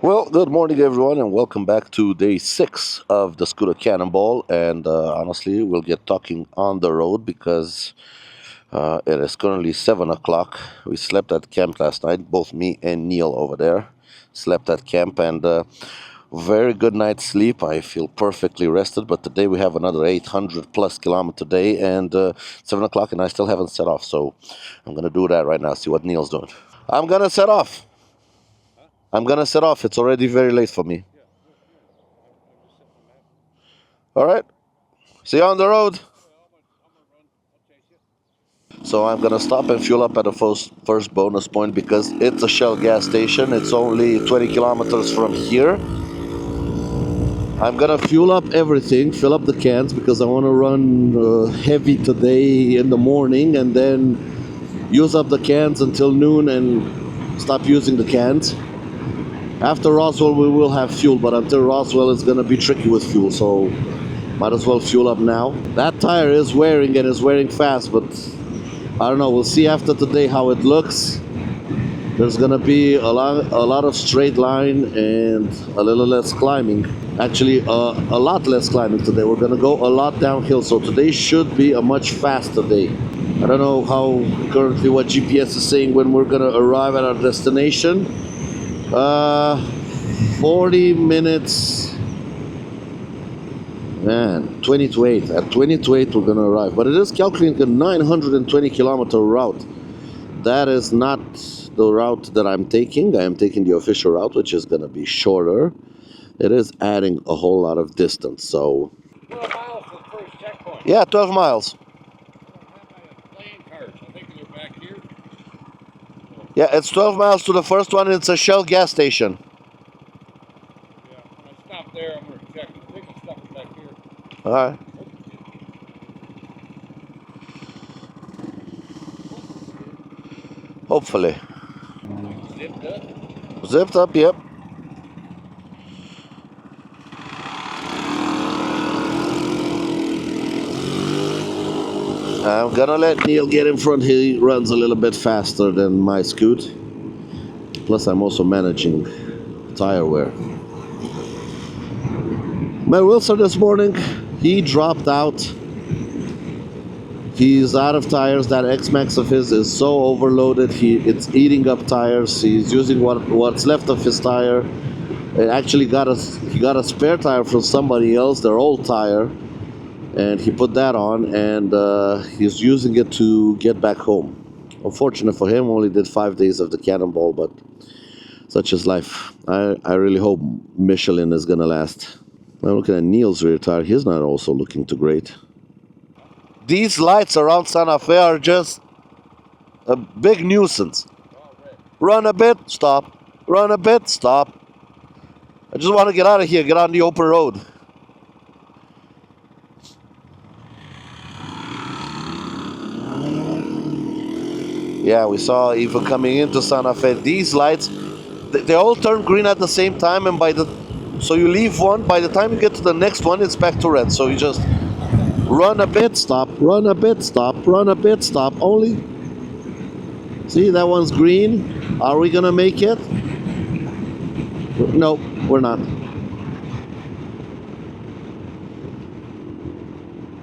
Well, good morning, everyone, and welcome back to day 6 of the Scooter Cannonball. And honestly, we'll get talking on the road because it is currently 7 o'clock. We slept at camp last night, both me and Neil over there slept at camp, and very good night's sleep. I feel perfectly rested, but today we have another 800 plus kilometer day, and 7 o'clock, and I still haven't set off. So I'm going to do that right now, see what Neil's doing. I'm going to set off. I'm going to set off. It's already very late for me. All right. See you on the road. So I'm gonna stop and fuel up at the first bonus point because it's a Shell gas station. It's only 20 kilometers from here. I'm gonna fuel up everything, fill up the cans because I want to run heavy today in the morning and then use up the cans until noon and stop using the cans. After Roswell we will have fuel, but until Roswell it's gonna be tricky with fuel, so might as well fuel up now. That tire is wearing and is wearing fast, but I don't know, we'll see after today how it looks. There's gonna be a lot of straight line and a little less climbing. Actually, a lot less climbing today. We're gonna go a lot downhill, so today should be a much faster day. I don't know how currently what GPS is saying when we're gonna arrive at our destination. 40 minutes. Man, 20 to 8. At 20 to 8 we're gonna arrive. But it is calculating a 920 kilometer route. That is not the route that I'm taking. I am taking the official route, which is gonna be shorter. It is adding a whole lot of distance, so... 12 miles to the first checkpoint. Yeah, 12 miles. I think they're back here. Yeah, it's 12 miles to the first one. It's a Shell gas station. Yeah, when I stop there, I'm going to check. I think I stopped back here. All right. Hopefully. Zipped up. Zipped up, yep. I'm gonna let Neil get in front. He runs a little bit faster than my Scoot. Plus, I'm also managing tire wear. My Wilson this morning, he dropped out. He's out of tires. That X-Max of his is so overloaded. It's eating up tires. He's using what's left of his tire. It actually he got a spare tire from somebody else, their old tire, and he put that on, and he's using it to get back home. Unfortunate for him, only did 5 days of the Cannonball, but such is life. I really hope Michelin is gonna last. I'm looking at Neil's rear tire. He's not also looking too great. These lights around Santa Fe are just a big nuisance. Run a bit, stop. Run a bit, stop. I just want to get out of here, get on the open road. Yeah, we saw even coming into Santa Fe. These lights, they all turn green at the same time, and so you leave one, by the time you get to the next one, it's back to red. So you just run a bit, stop, run a bit, stop, run a bit, stop. Only, see, that one's green. Are we gonna make it? No, we're not.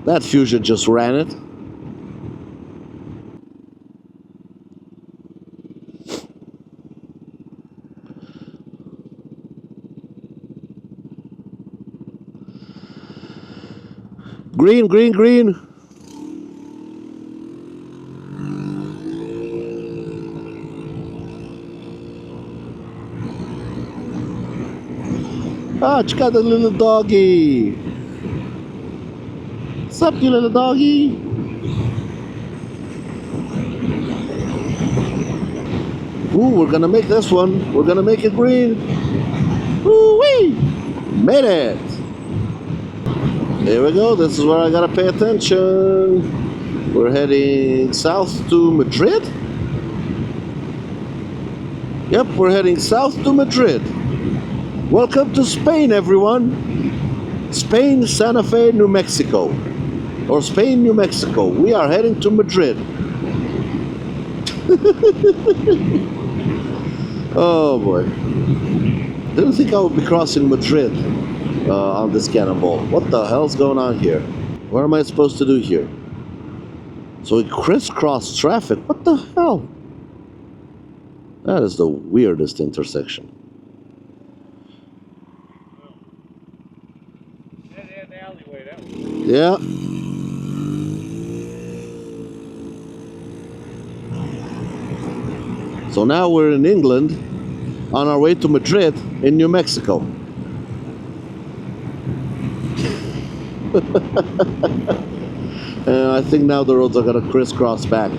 That Fusion just ran it. Green, green, green. Ah, check out the little doggy. What's up, you little doggy? Ooh, we're gonna make this one. We're gonna make it green. Ooh-wee! Made it! Here we go, this is where I gotta pay attention. We're heading south to Madrid. Yep, we're heading south to Madrid. Welcome to Spain, everyone. Spain, Santa Fe, New Mexico. Or Spain, New Mexico. We are heading to Madrid. Oh boy. Didn't think I would be crossing Madrid on this Cannonball. What the hell's going on here? What am I supposed to do here? So we crisscross traffic. What the hell? That is the weirdest intersection. That alleyway, that was... Yeah. So now we're in England on our way to Madrid in New Mexico. And I think now the roads are gonna crisscross back.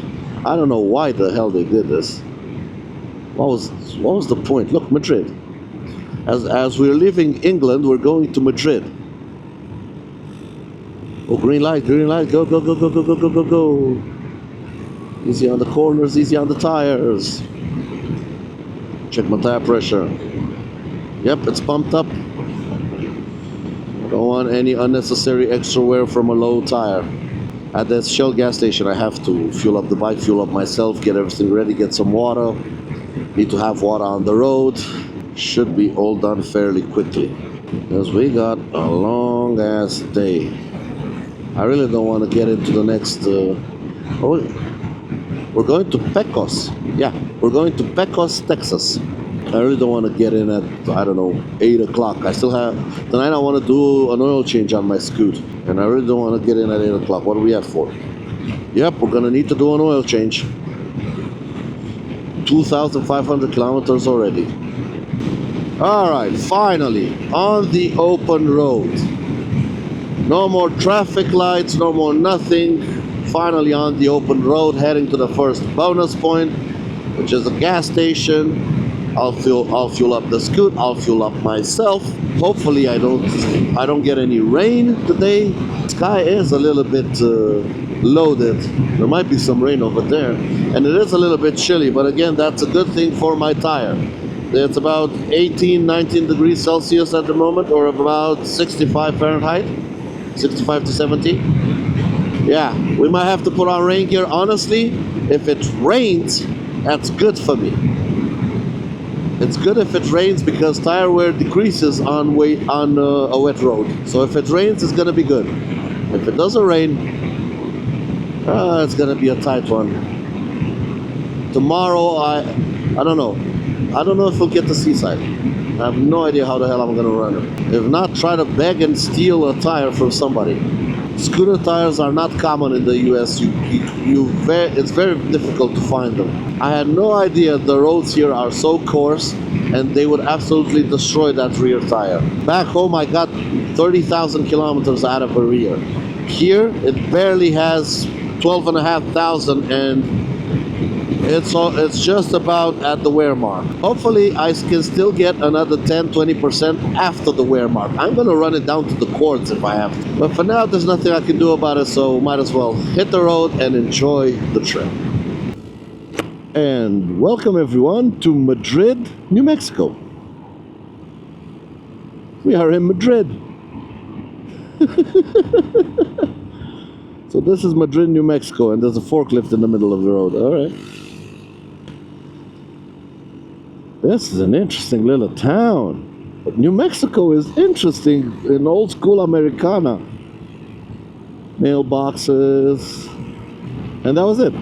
I don't know why the hell they did this. What was the point? Look, Madrid. As we're leaving England, we're going to Madrid. Oh, green light, go, go, go, go, go, go, go, go, go. Easy on the corners, easy on the tires. Check my tire pressure. Yep, it's pumped up. Don't want any unnecessary extra wear from a low tire. At this Shell gas station, I have to fuel up the bike, fuel up myself, get everything ready, get some water. Need to have water on the road. Should be all done fairly quickly. Because we got a long ass day. I really don't want to get into the next... we're going to Pecos. Yeah, we're going to Pecos, Texas. I really don't want to get in at, I don't know, 8 o'clock. I still have... Tonight I want to do an oil change on my Scoot. And I really don't want to get in at 8 o'clock. What are we at for? Yep, we're going to need to do an oil change. 2,500 kilometers already. Alright, finally, on the open road. No more traffic lights, no more nothing. Finally on the open road, heading to the first bonus point, which is a gas station. I'll fuel up the Scoot, I'll fuel up myself. Hopefully I don't get any rain today. The sky is a little bit loaded. There might be some rain over there. And it is a little bit chilly, but again, that's a good thing for my tire. It's about 18, 19 degrees Celsius at the moment, or about 65 Fahrenheit, 65 to 70. Yeah, we might have to put on rain gear. Honestly, if it rains, that's good for me. It's good if it rains because tire wear decreases on a wet road. So if it rains, it's gonna be good. If it doesn't rain, it's gonna be a tight one. Tomorrow, I don't know. I don't know if we'll get the seaside. I have no idea how the hell I'm gonna run it. If not, try to beg and steal a tire from somebody. Scooter tires are not common in the US. It's very difficult to find them. I had no idea the roads here are so coarse and they would absolutely destroy that rear tire. Back home I got 30,000 kilometers out of a rear. Here it barely has 12,500 and it's just about at the wear mark. Hopefully I can still get another 10-20% after the wear mark. I'm gonna run it down to the quartz if I have to. But for now there's nothing I can do about it, so might as well hit the road and enjoy the trip. And welcome everyone to Madrid, New Mexico. We are in Madrid. So this is Madrid, New Mexico, and there's a forklift in the middle of the road. Alright. This is an interesting little town. But New Mexico is interesting in old school Americana. Mailboxes. And that was it.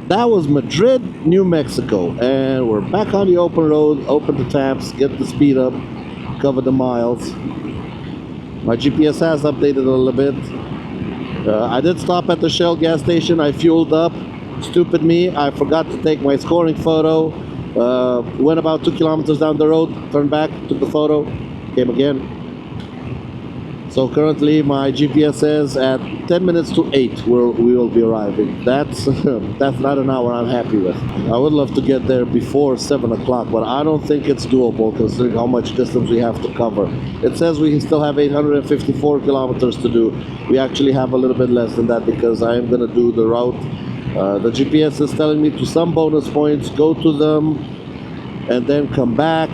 That was Madrid, New Mexico. And we're back on the open road. Open the tabs, get the speed up, cover the miles. My GPS has updated a little bit. I did stop at the Shell gas station. I fueled up. Stupid me. I forgot to take my scoring photo. Went about 2 kilometers down the road, turned back, took the photo, came again. So currently my GPS says at 10 minutes to 8 we will be arriving. That's not an hour I'm happy with. I would love to get there before 7 o'clock, but I don't think it's doable considering how much distance we have to cover. It says we still have 854 kilometers to do. We actually have a little bit less than that because I am going to do the route. The GPS is telling me to some bonus points, go to them, and then come back.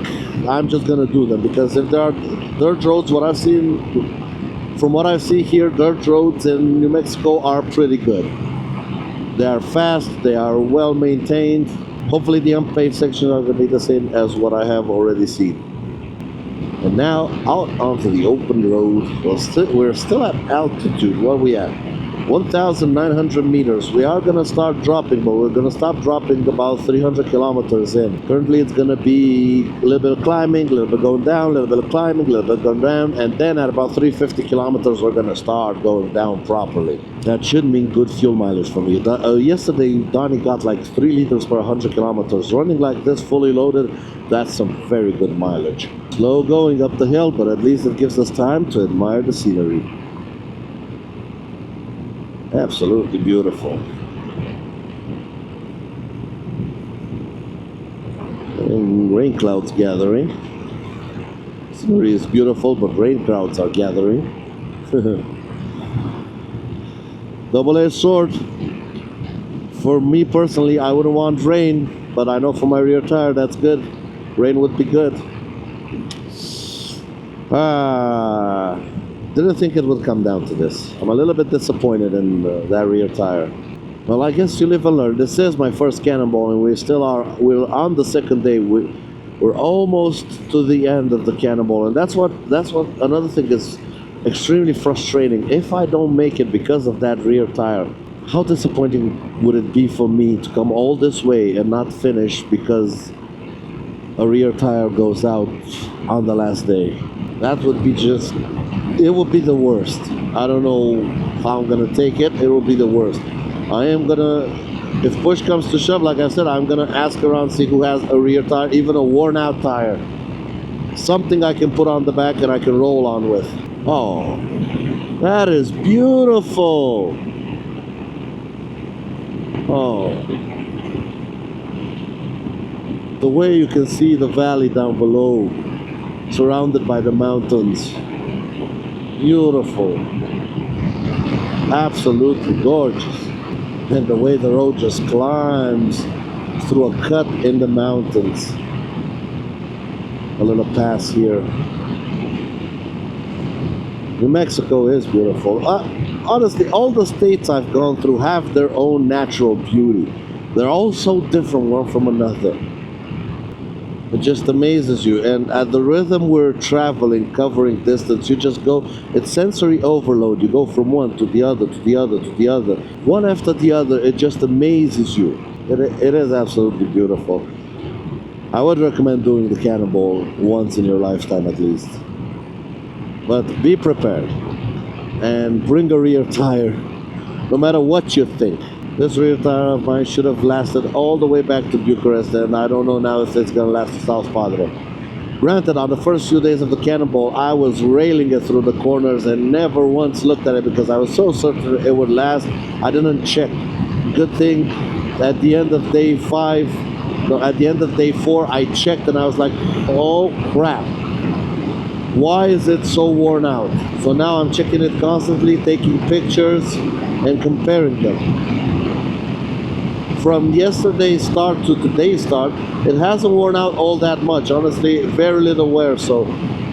I'm just gonna do them because if there are dirt roads, from what I see here, dirt roads in New Mexico are pretty good. They are fast, they are well maintained, Hopefully the unpaved sections are going to be the same as what I have already seen. And now out onto the open road. We're still at altitude. What are we at? 1,900 meters. We are going to start dropping, but we're going to stop dropping about 300 kilometers in. Currently it's going to be a little bit of climbing, a little bit going down, a little bit of climbing, a little bit going down, and then at about 350 kilometers we're going to start going down properly. That should mean good fuel mileage for me. Yesterday Donnie got like 3 liters per 100 kilometers. Running like this fully loaded, that's some very good mileage. Slow going up the hill, but at least it gives us time to admire the scenery. Absolutely beautiful. And rain clouds gathering. Scenery is beautiful, but rain clouds are gathering. Double-edged sword. For me personally, I wouldn't want rain, but I know for my rear tire that's good. Rain would be good. Didn't think it would come down to this. I'm a little bit disappointed in that rear tire. Well, I guess you live and learn. This is my first Cannonball, and we're on the second day. We're almost to the end of the Cannonball, and that's what another thing is extremely frustrating. If I don't make it because of that rear tire, how disappointing would it be for me to come all this way and not finish because a rear tire goes out on the last day? That would be it would be the worst. I don't know how I'm gonna take it. It will be the worst. I am gonna, if push comes to shove, like I said, I'm gonna ask around, see who has a rear tire, even a worn out tire. Something I can put on the back and I can roll on with. Oh, that is beautiful. Oh. The way you can see the valley down below, surrounded by the mountains. Beautiful. Absolutely gorgeous. And the way the road just climbs through a cut in the mountains. A little pass here. New Mexico is beautiful. Honestly, all the states I've gone through have their own natural beauty. They're all so different one from another. It just amazes you. And at the rhythm we're traveling, covering distance, you just go, it's sensory overload. You go from one to the other, to the other, to the other. One after the other, it just amazes you. It is absolutely beautiful. I would recommend doing the Cannonball once in your lifetime at least. But be prepared. And bring a rear tire, no matter what you think. This rear tire of mine should have lasted all the way back to Bucharest, and I don't know now if it's going to last to South Padre. Granted, on the first few days of the Cannonball, I was railing it through the corners and never once looked at it because I was so certain it would last. I didn't check. Good thing at the end of day 4, I checked and I was like, oh crap. Why is it so worn out? So now I'm checking it constantly, taking pictures and comparing them. From yesterday's start to today's start, it hasn't worn out all that much. Honestly, very little wear. So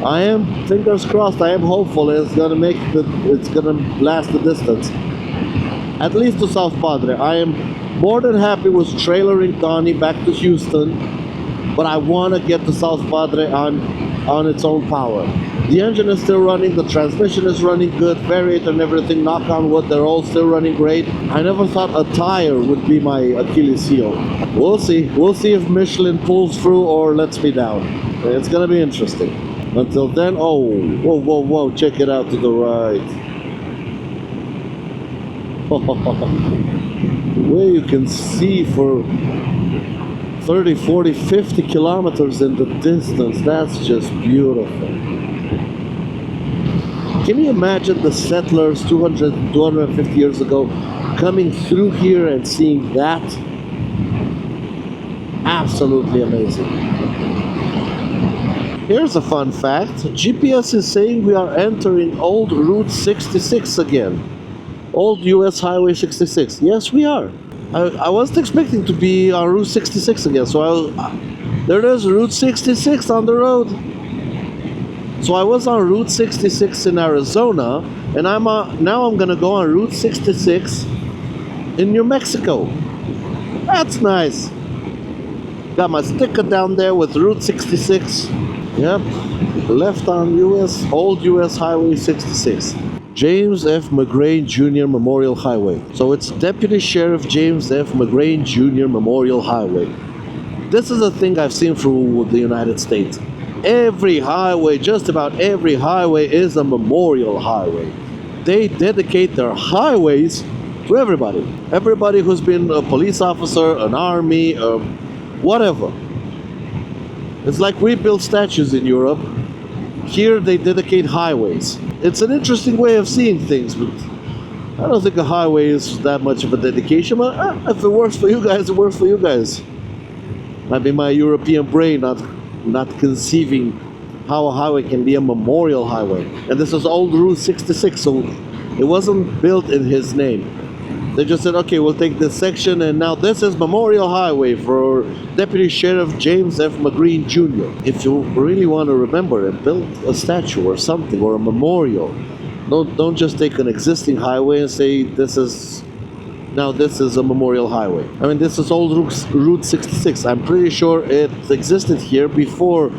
I am, fingers crossed, I am hopeful it's gonna last the distance. At least to South Padre. I am more than happy with trailering Donnie back to Houston, but I want to get to South Padre on its own power. The engine is still running, the transmission is running good, variator and everything, knock on wood, they're all still running great. I never thought a tire would be my Achilles heel. We'll see. We'll see if Michelin pulls through or lets me down. It's gonna be interesting. Until then, oh, whoa, whoa, whoa, check it out to the right. Where you can see for 30, 40, 50 kilometers in the distance, that's just beautiful. Can you imagine the settlers 200, 250 years ago coming through here and seeing that? Absolutely amazing. Here's a fun fact. GPS is saying we are entering old Route 66 again. Old US Highway 66. Yes, we are. I wasn't expecting to be on Route 66 again. So there it is, Route 66 on the road. So I was on Route 66 in Arizona, and now I'm gonna go on Route 66 in New Mexico. That's nice. Got my sticker down there with Route 66. Yep, left on old US Highway 66. James F. McGrain Jr. Memorial Highway. So it's Deputy Sheriff James F. McGrain Jr. Memorial Highway. This is a thing I've seen through the United States. Every highway, just about every highway, is a memorial highway. They dedicate their highways to everybody. Everybody who's been a police officer, an army, whatever. It's like we build statues in Europe. Here they dedicate highways. It's an interesting way of seeing things, but I don't think a highway is that much of a dedication. But if it works for you guys, it works for you guys. Might be my European brain not conceiving how a highway can be a memorial highway. And this is old Route 66, so it wasn't built in his name. They just said, okay, we'll take this section, and now this is Memorial Highway for Deputy Sheriff James F. McGrain Jr. If you really want to remember it, build a statue or something, or a memorial. Don't just take an existing highway and say this is a memorial highway. I mean, this is old Route 66. I'm pretty sure it existed here before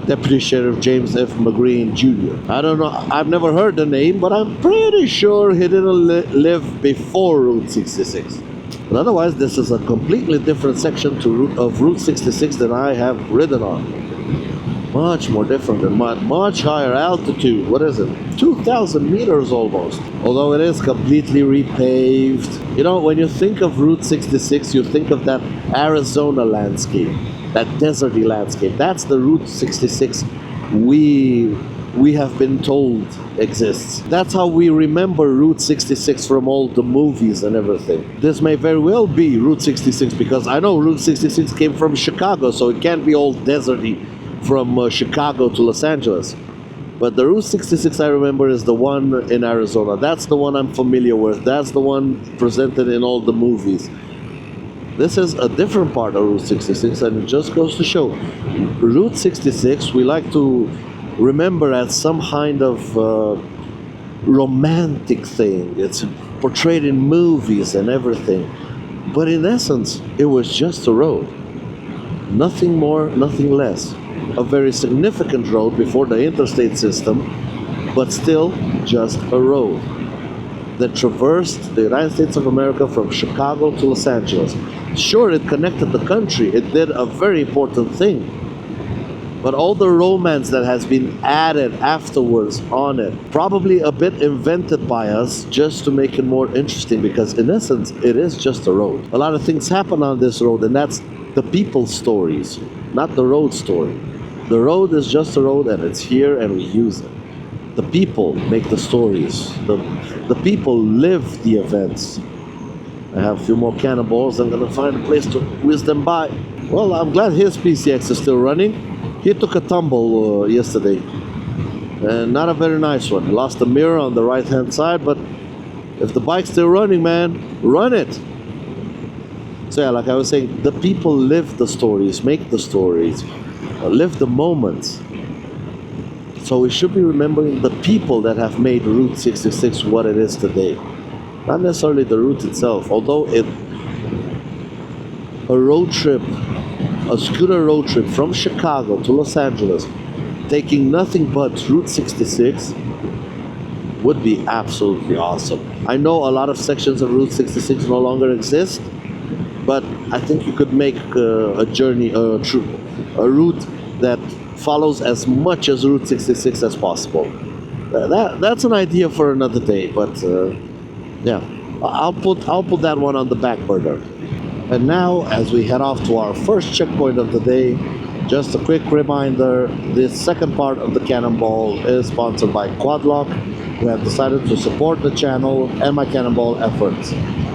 Deputy Sheriff James F. McGrain Jr. I don't know, I've never heard the name, but I'm pretty sure he didn't live before Route 66. But otherwise, this is a completely different section of Route 66 than I have ridden on. Much more different and much higher altitude. What is it? 2,000 meters almost. Although it is completely repaved. You know, when you think of Route 66, you think of that Arizona landscape. That deserty landscape. That's the Route 66 we have been told exists. That's how we remember Route 66 from all the movies and everything. This may very well be Route 66 because I know Route 66 came from Chicago, so it can't be all deserty from Chicago to Los Angeles. But the Route 66 I remember is the one in Arizona. That's the one I'm familiar with. That's the one presented in all the movies. This is a different part of Route 66, and it just goes to show Route 66 we like to remember as some kind of romantic thing. It's portrayed in movies and everything. But in essence, it was just a road. Nothing more, nothing less. A very significant road before the interstate system, but still just a road that traversed the United States of America from Chicago to Los Angeles. Sure, it connected the country. It did a very important thing. But all the romance that has been added afterwards on it, probably a bit invented by us just to make it more interesting, because in essence, it is just a road. A lot of things happen on this road, and that's the people's stories, not the road story. The road is just a road, and it's here, and we use it. The people make the stories. The people live the events. I have a few more cannonballs. I'm gonna find a place to whiz them by. Well, I'm glad his PCX is still running. He took a tumble yesterday, and not a very nice one. He lost the mirror on the right-hand side, but if the bike's still running, man, run it. So yeah, like I was saying, the people live the stories, make the stories, live the moments. So we should be remembering the people that have made Route 66 what it is today. Not necessarily the route itself, although a road trip, a scooter road trip from Chicago to Los Angeles, taking nothing but Route 66 would be absolutely awesome. I know a lot of sections of Route 66 no longer exist, but I think you could make a journey, a route that follows as much as Route 66 as possible. That's an idea for another day, but yeah, I'll put that one on the back burner. And now, as we head off to our first checkpoint of the day, just a quick reminder, this second part of the Cannonball is sponsored by Quadlock, who have decided to support the channel and my Cannonball efforts.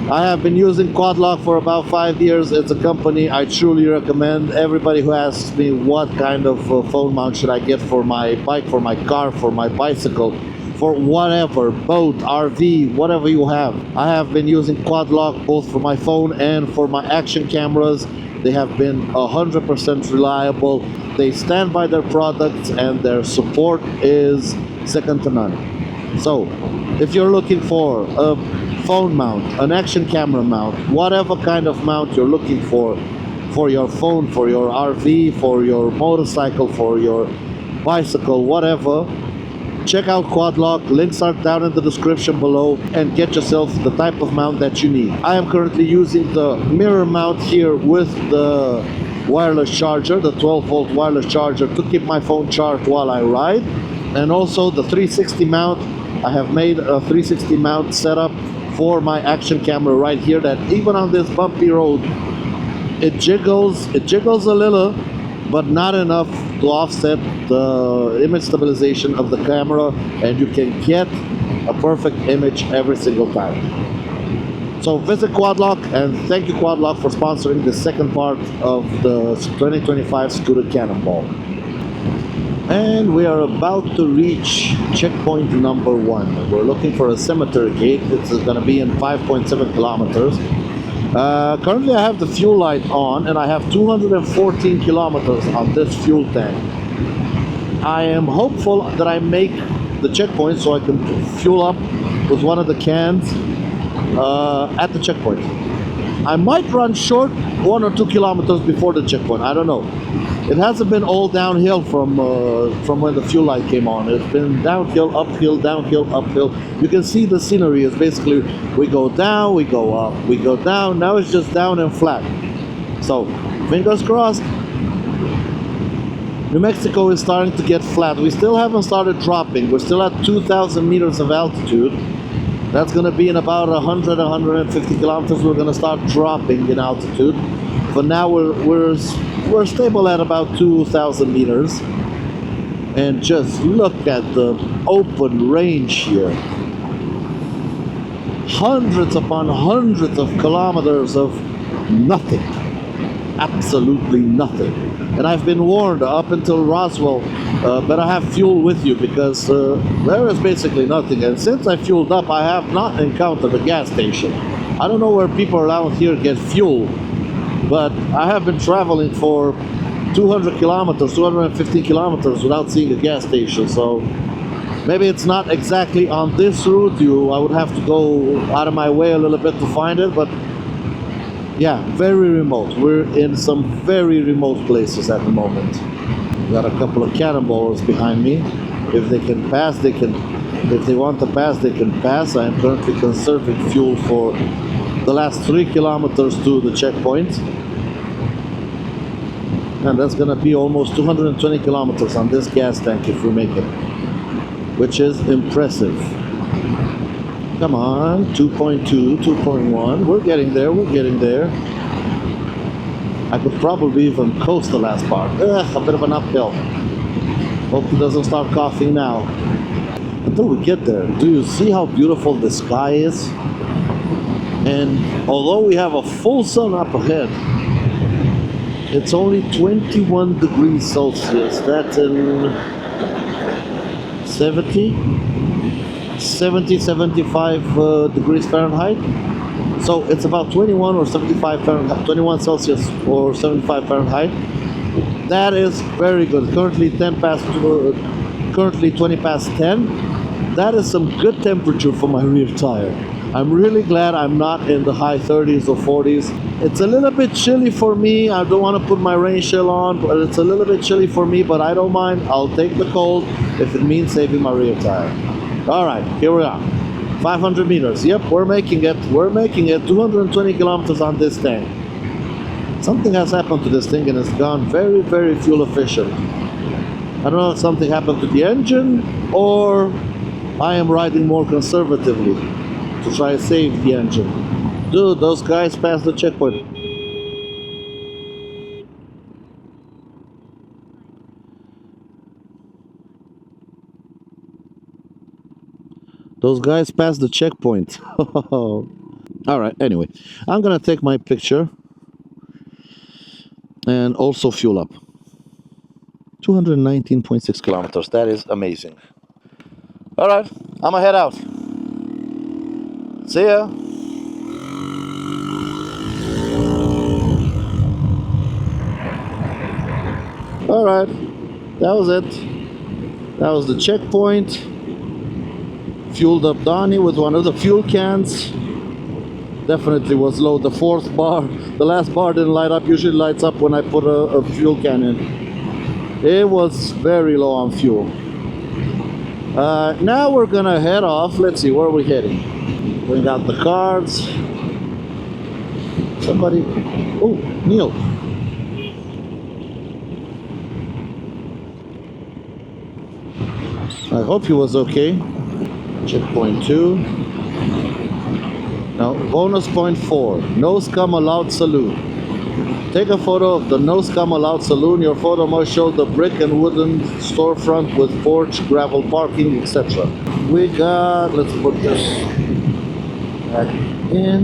I have been using Quadlock for about 5 years. It's a company I truly recommend. Everybody who asks me what kind of phone mount should I get for my bike, for my car, for my bicycle, for whatever, boat, RV, whatever you have. I have been using Quadlock both for my phone and for my action cameras. They have been 100% reliable. They stand by their products, and their support is second to none. So, if you're looking for a phone mount, an action camera mount, whatever kind of mount you're looking for for your phone, for your RV, for your motorcycle, for your bicycle, whatever, check out Quad Lock. Links are down in the description below, and get yourself the type of mount that you need. I am currently using the mirror mount here with the wireless charger, the 12-volt wireless charger, to keep my phone charged while I ride. And also the 360 mount. I have made a 360 mount setup for my action camera right here, that even on this bumpy road, it jiggles a little, but not enough to offset the image stabilization of the camera, and you can get a perfect image every single time. So visit Quad Lock, and thank you Quad Lock for sponsoring the second part of the 2025 Scooter Cannonball. And we are about to reach checkpoint number 1. We're looking for a cemetery gate. It's going to be in 5.7 kilometers. Currently I have the fuel light on, and I have 214 kilometers on this fuel tank. I am hopeful that I make the checkpoint so I can fuel up with one of the cans at the checkpoint. I might run short 1 or 2 kilometers before the checkpoint. I don't know. It hasn't been all downhill from when the fuel light came on. It's been downhill, uphill, downhill, uphill. You can see the scenery is basically, we go down, we go up, we go down. Now it's just down and flat. So, fingers crossed. New Mexico is starting to get flat. We still haven't started dropping. We're still at 2,000 meters of altitude. That's going to be in about 100, 150 kilometers. We're going to start dropping in altitude. For now, we're stable at about 2,000 meters. And just look at the open range here. Hundreds upon hundreds of kilometers of nothing. Absolutely nothing. And I've been warned up until Roswell, better have fuel with you, because there is basically nothing. And since I fueled up, I have not encountered a gas station. I don't know where people around here get fuel, but I have been traveling for 200 kilometers, 250 kilometers without seeing a gas station. So maybe it's not exactly on this route. I would have to go out of my way a little bit to find it, but yeah, very remote. We're in some very remote places at the moment. Got a couple of cannonballs behind me. If they can pass, they can. If they want to pass, they can pass. I am currently conserving fuel for the last 3 kilometers to the checkpoint. And that's gonna be almost 220 kilometers on this gas tank if we make it, which is impressive. Come on, 2.2, 2.1, we're getting there, we're getting there. I could probably even coast the last part. A bit of an uphill. Hope he doesn't start coughing now. Until we get there, do you see how beautiful the sky is? And although we have a full sun up ahead, it's only 21 degrees Celsius. That's in 75 degrees Fahrenheit. So it's about 21 or 75 Fahrenheit, 21 Celsius or 75 Fahrenheit. That is very good. Currently 20 past 10. That is some good temperature for my rear tire. I'm really glad I'm not in the high 30s or 40s. It's a little bit chilly for me. I don't want to put my rain shell on, but it's a little bit chilly for me, but I don't mind. I'll take the cold if it means saving my rear tire. All right, here we are. 500 meters. Yep, we're making it. We're making it. 220 kilometers on this tank. Something has happened to this thing, and it's gone very, very fuel efficient. I don't know if something happened to the engine, or I am riding more conservatively to try to save the engine. Dude, those guys passed the checkpoint. Those guys passed the checkpoint. Alright, anyway. I'm gonna take my picture and also fuel up. 219.6 kilometers. That is amazing. Alright, I'm gonna head out. See ya. Alright, that was it. That was the checkpoint. Fueled up Donnie with one of the fuel cans. definitely was low. The fourth bar, the last bar didn't light up. Usually lights up when I put a fuel can in. It was very low on fuel. Now we're gonna head off. Let's see, where are we heading? Bring out the cards. Somebody, oh, Neil. I hope he was okay. Checkpoint 2. Now, bonus point 4. No scum allowed saloon. Take a photo of the no scum allowed saloon. Your photo must show the brick and wooden storefront with porch, gravel parking, etc. We got, let's put this back in.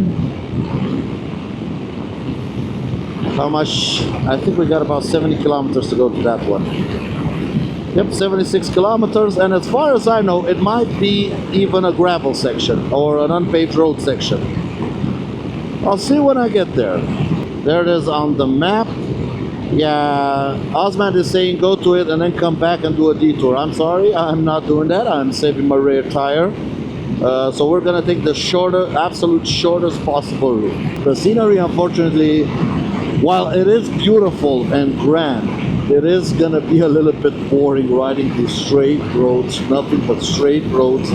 How much? I think we got about 70 kilometers to go to that one. Yep, 76 kilometers, and as far as I know, it might be even a gravel section or an unpaved road section. I'll see when I get there. There it is on the map. Yeah, Osman is saying go to it and then come back and do a detour. I'm sorry, I'm not doing that. I'm saving my rear tire. So we're gonna take the absolute shortest possible route. The scenery, unfortunately, while it is beautiful and grand, it is gonna be a little bit boring riding these straight roads, nothing but straight roads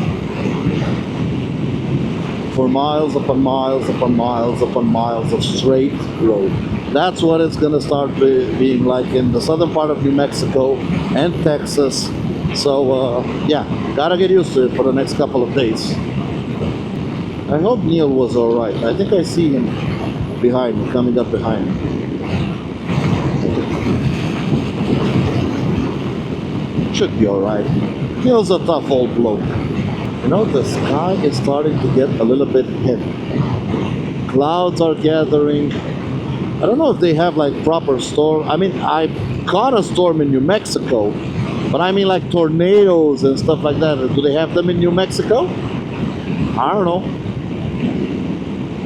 for miles upon miles upon miles upon miles of straight road. That's what it's gonna start being like in the southern part of New Mexico and Texas. So yeah, gotta get used to it for the next couple of days. I hope Neil was alright. I think I see him behind me, coming up behind me. Should be alright. Neil's a tough old bloke. You know, the sky is starting to get a little bit heavy. Clouds are gathering. I don't know if they have like proper storm. I mean, I caught a storm in New Mexico, but I mean like tornadoes and stuff like that. Do they have them in New Mexico? I don't know.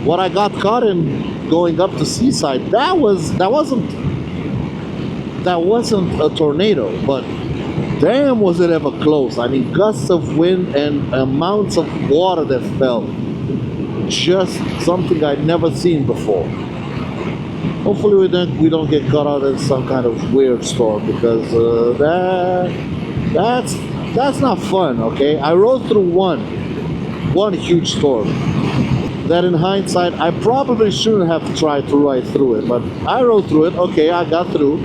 What I got caught in going up to Seaside, that wasn't a tornado, but damn, was it ever close. I mean, gusts of wind and amounts of water that fell. Just something I'd never seen before. Hopefully we don't get caught out in some kind of weird storm, because that's not fun, okay? I rode through one huge storm that in hindsight I probably shouldn't have tried to ride through it, but I rode through it. Okay, I got through.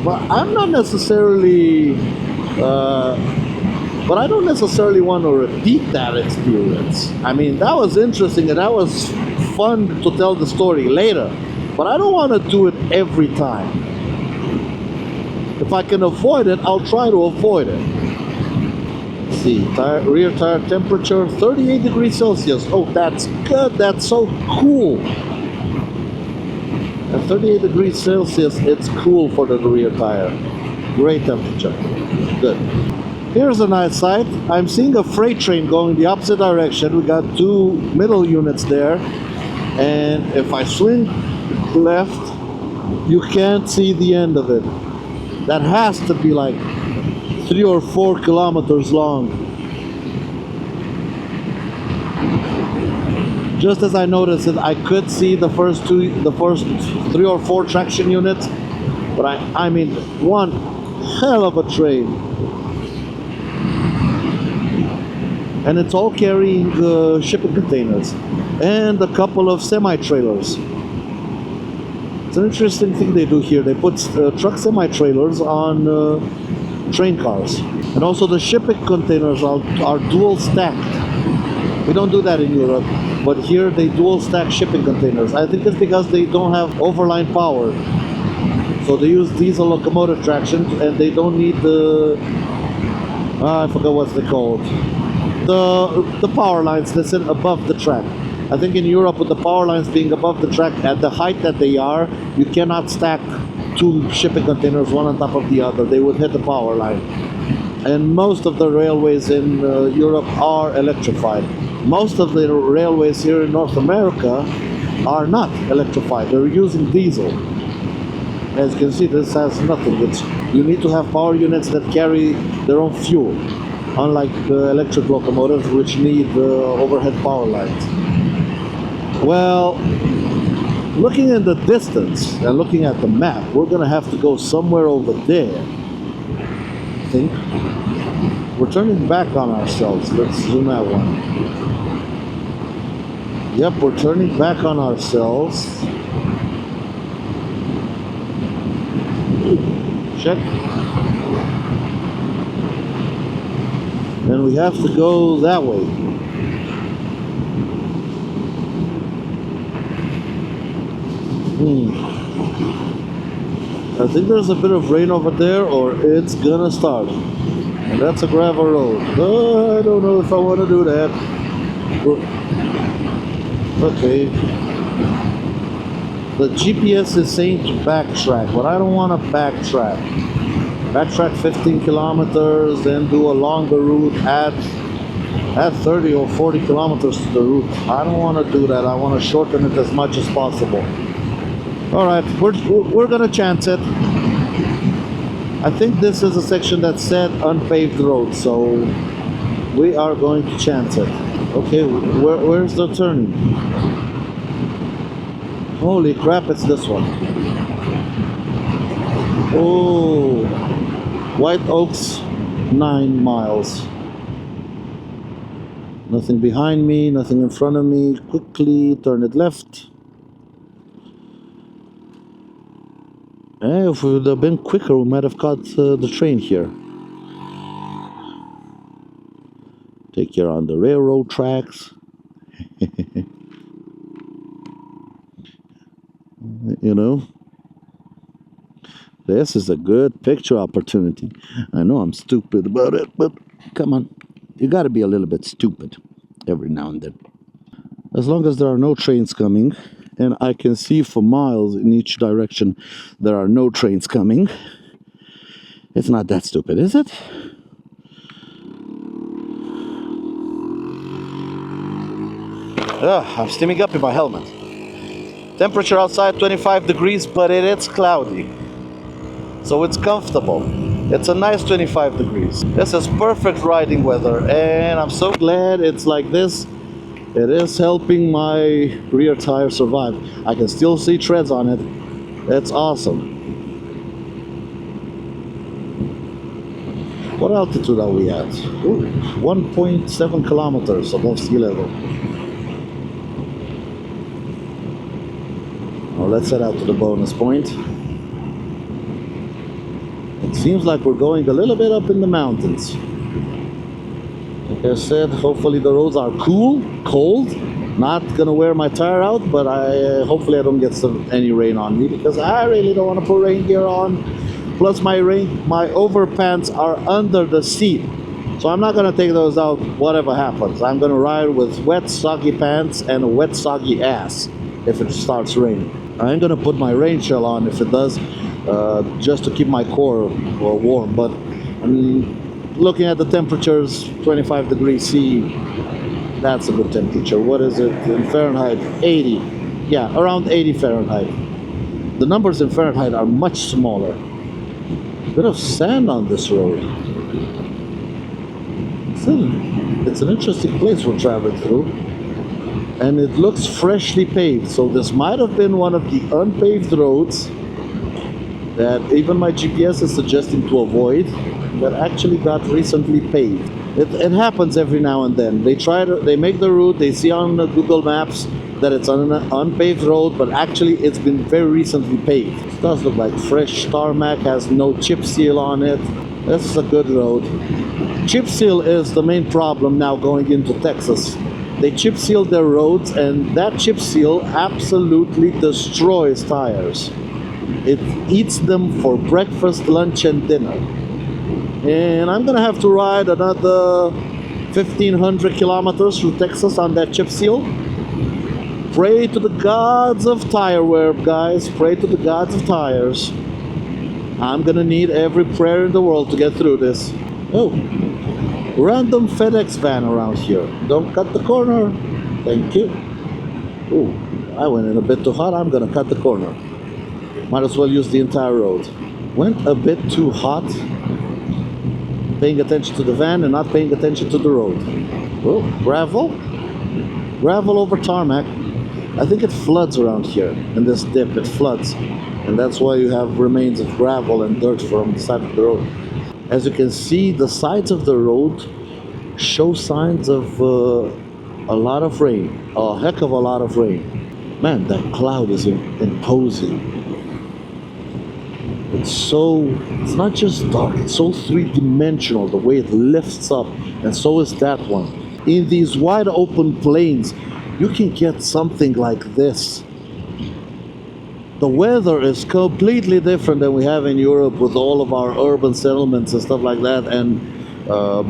But I'm not necessarily, but I don't necessarily want to repeat that experience. I mean, that was interesting and that was fun to tell the story later, but I don't want to do it every time. If I can avoid it, I'll try to avoid it. Let's see, rear tire temperature, 38 degrees Celsius. Oh, that's good. That's so cool. At 38 degrees Celsius, it's cool for the rear tire. Great temperature. Good. Here's a nice sight. I'm seeing a freight train going the opposite direction. We got two middle units there. And if I swing left, you can't see the end of it. That has to be like 3 or 4 kilometers long. Just as I noticed it, I could see the first 3 or 4 traction units, but I mean, one hell of a train. And it's all carrying shipping containers and a couple of semi-trailers. It's an interesting thing they do here. They put truck semi-trailers on train cars. And also the shipping containers are dual stacked. We don't do that in Europe, but here they dual stack shipping containers. I think it's because they don't have overline power. So they use diesel locomotive traction and they don't need the, I forgot what they're called. The power lines that sit above the track. I think in Europe, with the power lines being above the track at the height that they are, you cannot stack 2 shipping containers one on top of the other. They would hit the power line. And most of the railways in Europe are electrified. Most of the railways here in North America are not electrified. They're using diesel. As you can see, this has nothing. You need to have power units that carry their own fuel, unlike the electric locomotives, which need overhead power lines. Well, looking in the distance and looking at the map, we're gonna have to go somewhere over there. I think. We're turning back on ourselves. Let's zoom that one. Yep, we're turning back on ourselves. Check. And we have to go that way. I think there's a bit of rain over there, or it's gonna start. And that's a gravel road. Oh, I don't know if I want to do that. Okay. The GPS is saying to backtrack, but I don't want to backtrack. Backtrack 15 kilometers, then do a longer route, add 30 or 40 kilometers to the route. I don't want to do that. I want to shorten it as much as possible. All right, we're gonna chance it. I think this is a section that said unpaved road, so we are going to chance it. Okay, where's the turning? Holy crap, it's this one. Oh, White Oaks, 9 miles. Nothing behind me, nothing in front of me. Quickly turn it left. If we would have been quicker, we might have caught the train here. Take care on the railroad tracks. You know, this is a good picture opportunity. I know I'm stupid about it, but come on. You gotta be a little bit stupid every now and then. As long as there are no trains coming, and I can see for miles in each direction there are no trains coming, it's not that stupid, is it? I'm steaming up in my helmet. Temperature outside 25 degrees, but it's cloudy, so it's comfortable. It's a nice 25 degrees. This is perfect riding weather, and I'm so glad it's like this. It is helping my rear tire survive. I can still see treads on it. It's awesome. What altitude are we at? Ooh, 1.7 kilometers above sea level. Now let's head out to the bonus point. It seems like we're going a little bit up in the mountains. Like I said, hopefully the roads are cold. Not gonna wear my tire out, but hopefully I don't get any rain on me, because I really don't want to put rain gear on. Plus my overpants are under the seat, so I'm not gonna take those out whatever happens. I'm gonna ride with wet soggy pants and a wet soggy ass if it starts raining. I ain't gonna put my rain shell on if it does, just to keep my core warm, but I mean, looking at the temperatures, 25 degrees C, that's a good temperature. What is it in Fahrenheit? 80. Yeah, around 80 Fahrenheit. The numbers in Fahrenheit are much smaller. A bit of sand on this road. It's an interesting place we're traveling through. And it looks freshly paved. So this might have been one of the unpaved roads that even my GPS is suggesting to avoid, that actually got recently paved. It happens every now and then. They make the route, they see on the Google Maps that it's on an unpaved road, but actually it's been very recently paved. It does look like fresh tarmac, has no chip seal on it. This is a good road. Chip seal is the main problem now going into Texas. They chip seal their roads, and that chip seal absolutely destroys tires. It eats them for breakfast, lunch, and dinner. And I'm gonna have to ride another 1,500 kilometers through Texas on that chip seal. Pray to the gods of tire wear, guys. Pray to the gods of tires. I'm gonna need every prayer in the world to get through this. Oh, random FedEx van around here. Don't cut the corner. Thank you. Oh, I went in a bit too hot. I'm gonna cut the corner. Might as well use the entire road. Went a bit too hot. Paying attention to the van and not paying attention to the road. Oh, gravel over tarmac. I think it floods around here. In this dip, it floods. And that's why you have remains of gravel and dirt from the side of the road. As you can see, the sides of the road show signs of a lot of rain. A heck of a lot of rain. Man, that cloud is imposing. It's not just dark, it's so three-dimensional, the way it lifts up, and so is that one. In these wide open plains, you can get something like this. The weather is completely different than we have in Europe with all of our urban settlements and stuff like that, and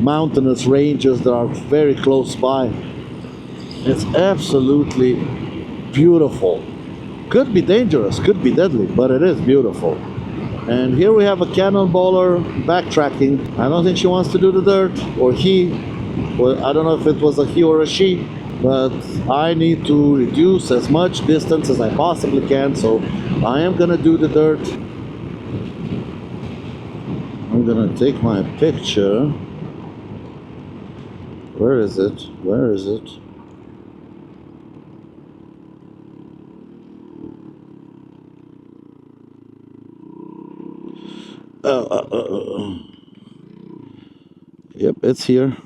mountainous ranges that are very close by. It's absolutely beautiful. Could be dangerous, could be deadly, but it is beautiful. And here we have a cannonballer backtracking. I don't think she wants to do the dirt, or he. Well, I don't know if it was a he or a she, but I need to reduce as much distance as I possibly can, so I am gonna do the dirt. I'm gonna take my picture. Where is it? Where is it? Yep, it's here.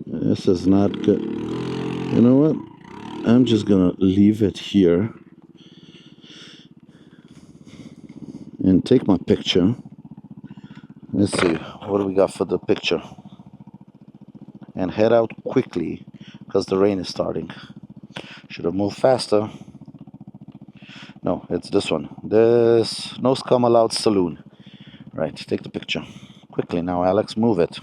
This is not good. You know what? I'm just gonna leave it here and take my picture. Let's see, what do we got for the picture? And head out quickly because the rain is starting. Should have moved faster. No, it's this one. This No Scum Allowed Saloon. Right, take the picture. Quickly now, Alex, move it.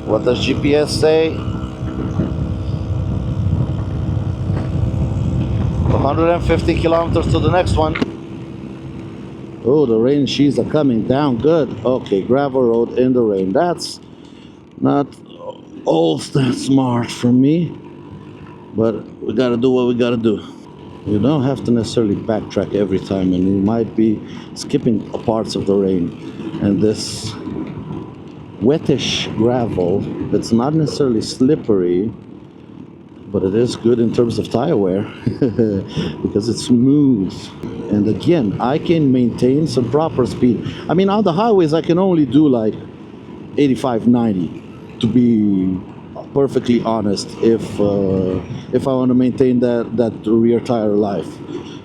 What does GPS say? 150 kilometers to the next one. Oh, the rain sheets are coming down. Good. Okay, gravel road in the rain. That's not all that smart from me, but we gotta do what we gotta do. You don't have to necessarily backtrack every time, and you might be skipping parts of the rain. And this wettish gravel, it's not necessarily slippery, but it is good in terms of tire wear because it's smooth. And again, I can maintain some proper speed. I mean, on the highways, I can only do like 85, 90, to be perfectly honest, if I want to maintain that rear tire life.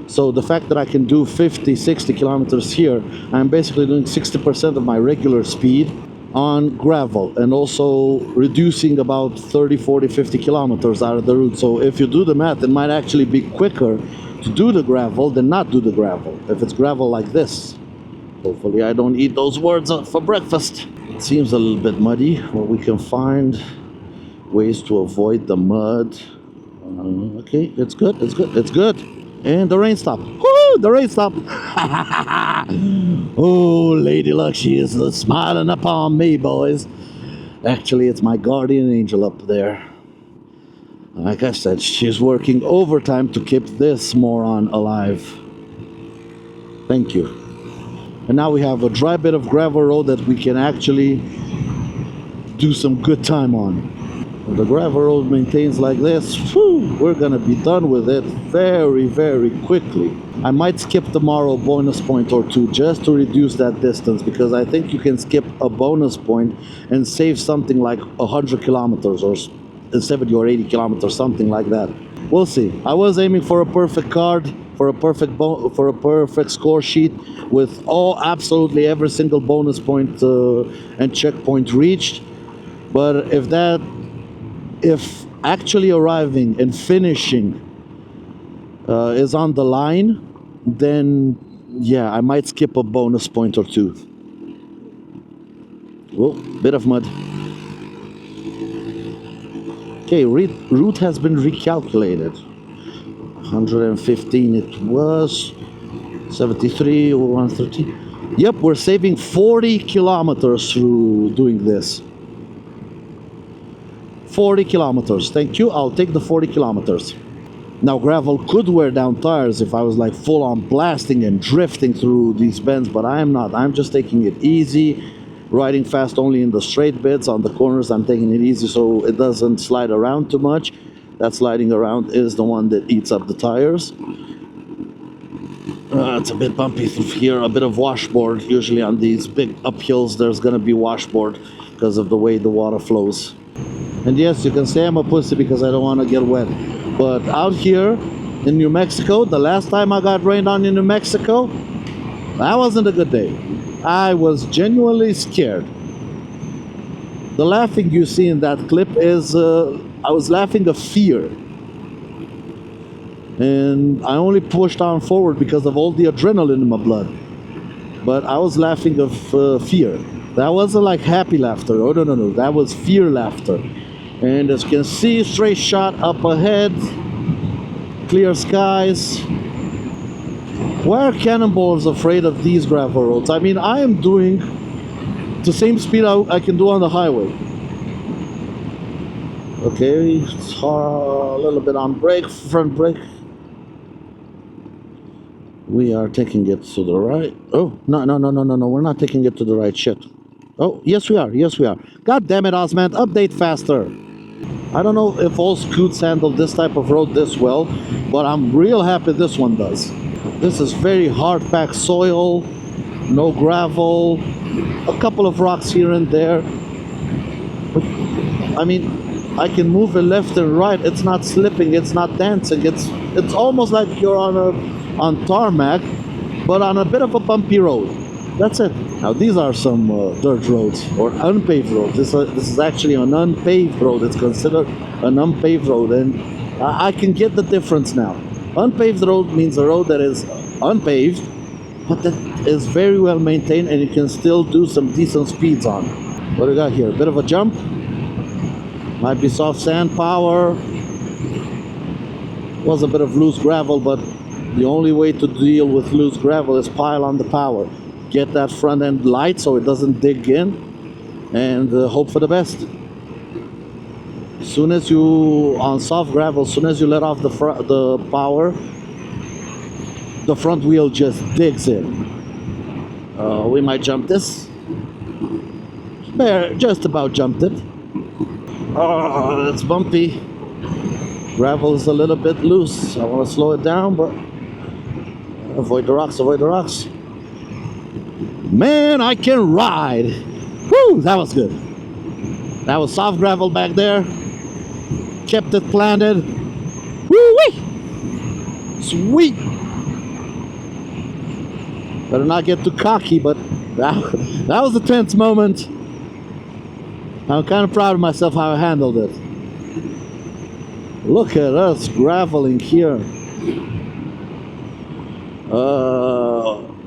So the fact that I can do 50, 60 kilometers here, I'm basically doing 60% of my regular speed on gravel, and also reducing about 30, 40, 50 kilometers out of the route. So if you do the math, it might actually be quicker to do the gravel than not do the gravel, if it's gravel like this. Hopefully I don't eat those words for breakfast. It seems a little bit muddy, but we can find ways to avoid the mud. Okay, it's good, it's good, it's good. And the rain stopped. Woo! The rain stopped. Oh, Lady Luck, she is smiling upon me, boys. Actually, it's my guardian angel up there. Like I said, she's working overtime to keep this moron alive. Thank you. And now we have a dry bit of gravel road that we can actually do some good time on. If the gravel road maintains like this, whew, we're gonna be done with it very, very quickly. I might skip tomorrow a bonus point or two just to reduce that distance, because I think you can skip a bonus point and save something like 100 kilometers or 70 or 80 kilometers, something like that. We'll see. I was aiming for a perfect card, for a perfect score sheet with absolutely every single bonus point and checkpoint reached. But if actually arriving and finishing is on the line, then yeah, I might skip a bonus point or two. Oh, bit of mud. Okay, route has been recalculated. 115 it was, 73 or 130. Yep, we're saving 40 kilometers through doing this. 40 kilometers, thank you, I'll take the 40 kilometers. Now gravel could wear down tires if I was like full on blasting and drifting through these bends, but I am not. I'm just taking it easy, riding fast only in the straight bits. On the corners I'm taking it easy so it doesn't slide around too much. That sliding around is the one that eats up the tires. It's a bit bumpy through here, a bit of washboard. Usually on these big uphills there's gonna be washboard because of the way the water flows. And yes, you can say I'm a pussy because I don't want to get wet, but out here in New Mexico, the last time I got rained on in New Mexico, that wasn't a good day. I was genuinely scared. The laughing you see in that clip is I was laughing of fear. And I only pushed on forward because of all the adrenaline in my blood. But I was laughing of fear. That wasn't like happy laughter. Oh, no. That was fear laughter. And as you can see, straight shot up ahead. Clear skies. Why are cannonballs afraid of these gravel roads? I mean, I am doing the same speed I can do on the highway. Okay, a little bit on brake, front brake. We are taking it to the right. Oh, no, we're not taking it to the right. Shit. Oh, yes we are. God damn it, Osman, update faster. I don't know if all scoots handle this type of road this well, but I'm real happy this one does. This is very hard packed soil, no gravel, a couple of rocks here and there. But, I mean, I can move it left and right. It's not slipping, it's not dancing. It's almost like you're on tarmac, but on a bit of a bumpy road. That's it. Now these are some dirt roads or unpaved roads. This is actually an unpaved road. It's considered an unpaved road, and I can get the difference now. Unpaved road means a road that is unpaved, but that is very well maintained, and you can still do some decent speeds on. What do we got here? A bit of a jump. Might be soft sand power. Was a bit of loose gravel, but the only way to deal with loose gravel is pile on the power. Get that front end light so it doesn't dig in, and hope for the best. Soon as you, on soft gravel, soon as you let off the power, the front wheel just digs in. We might jump this. Just about jumped it. Oh, it's bumpy. Gravel is a little bit loose. I want to slow it down, but avoid the rocks. Man, I can ride. Woo, that was good. That was soft gravel back there. Kept it planted. Woo-wee! Sweet. Better not get too cocky, but that was a tense moment. I'm kind of proud of myself how I handled it. Look at us graveling here.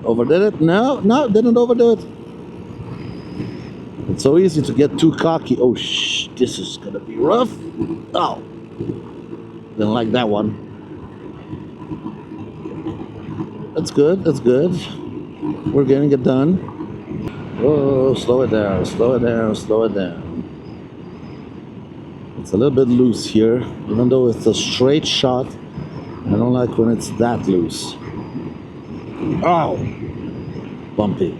Overdid it? No, didn't overdo it. It's so easy to get too cocky. Oh, this is gonna be rough. Oh, didn't like that one. That's good. We're getting it done. Oh, slow it down. It's a little bit loose here, even though it's a straight shot. I don't like when it's that loose. Oh, bumpy.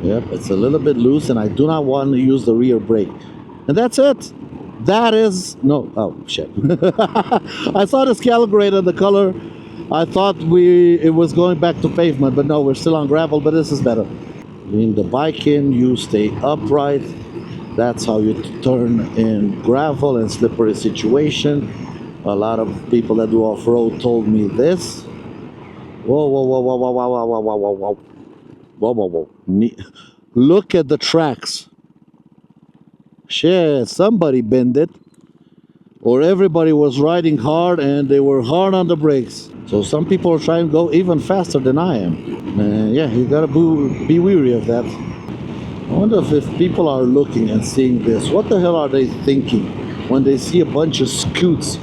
Yep, it's a little bit loose, and I do not want to use the rear brake. And that's it. That is no. Oh shit! I saw the scale grade and the color. I thought it was going back to pavement, but no, we're still on gravel. But this is better. Lean the bike in. You stay upright. That's how you turn in gravel and slippery situation. A lot of people that do off-road told me this. Whoa. Look at the tracks. Shit, somebody bent it. Or everybody was riding hard and they were hard on the brakes. So some people are trying to go even faster than I am. Yeah, you gotta be wary of that. I wonder if people are looking and seeing this. What the hell are they thinking when they see a bunch of scoots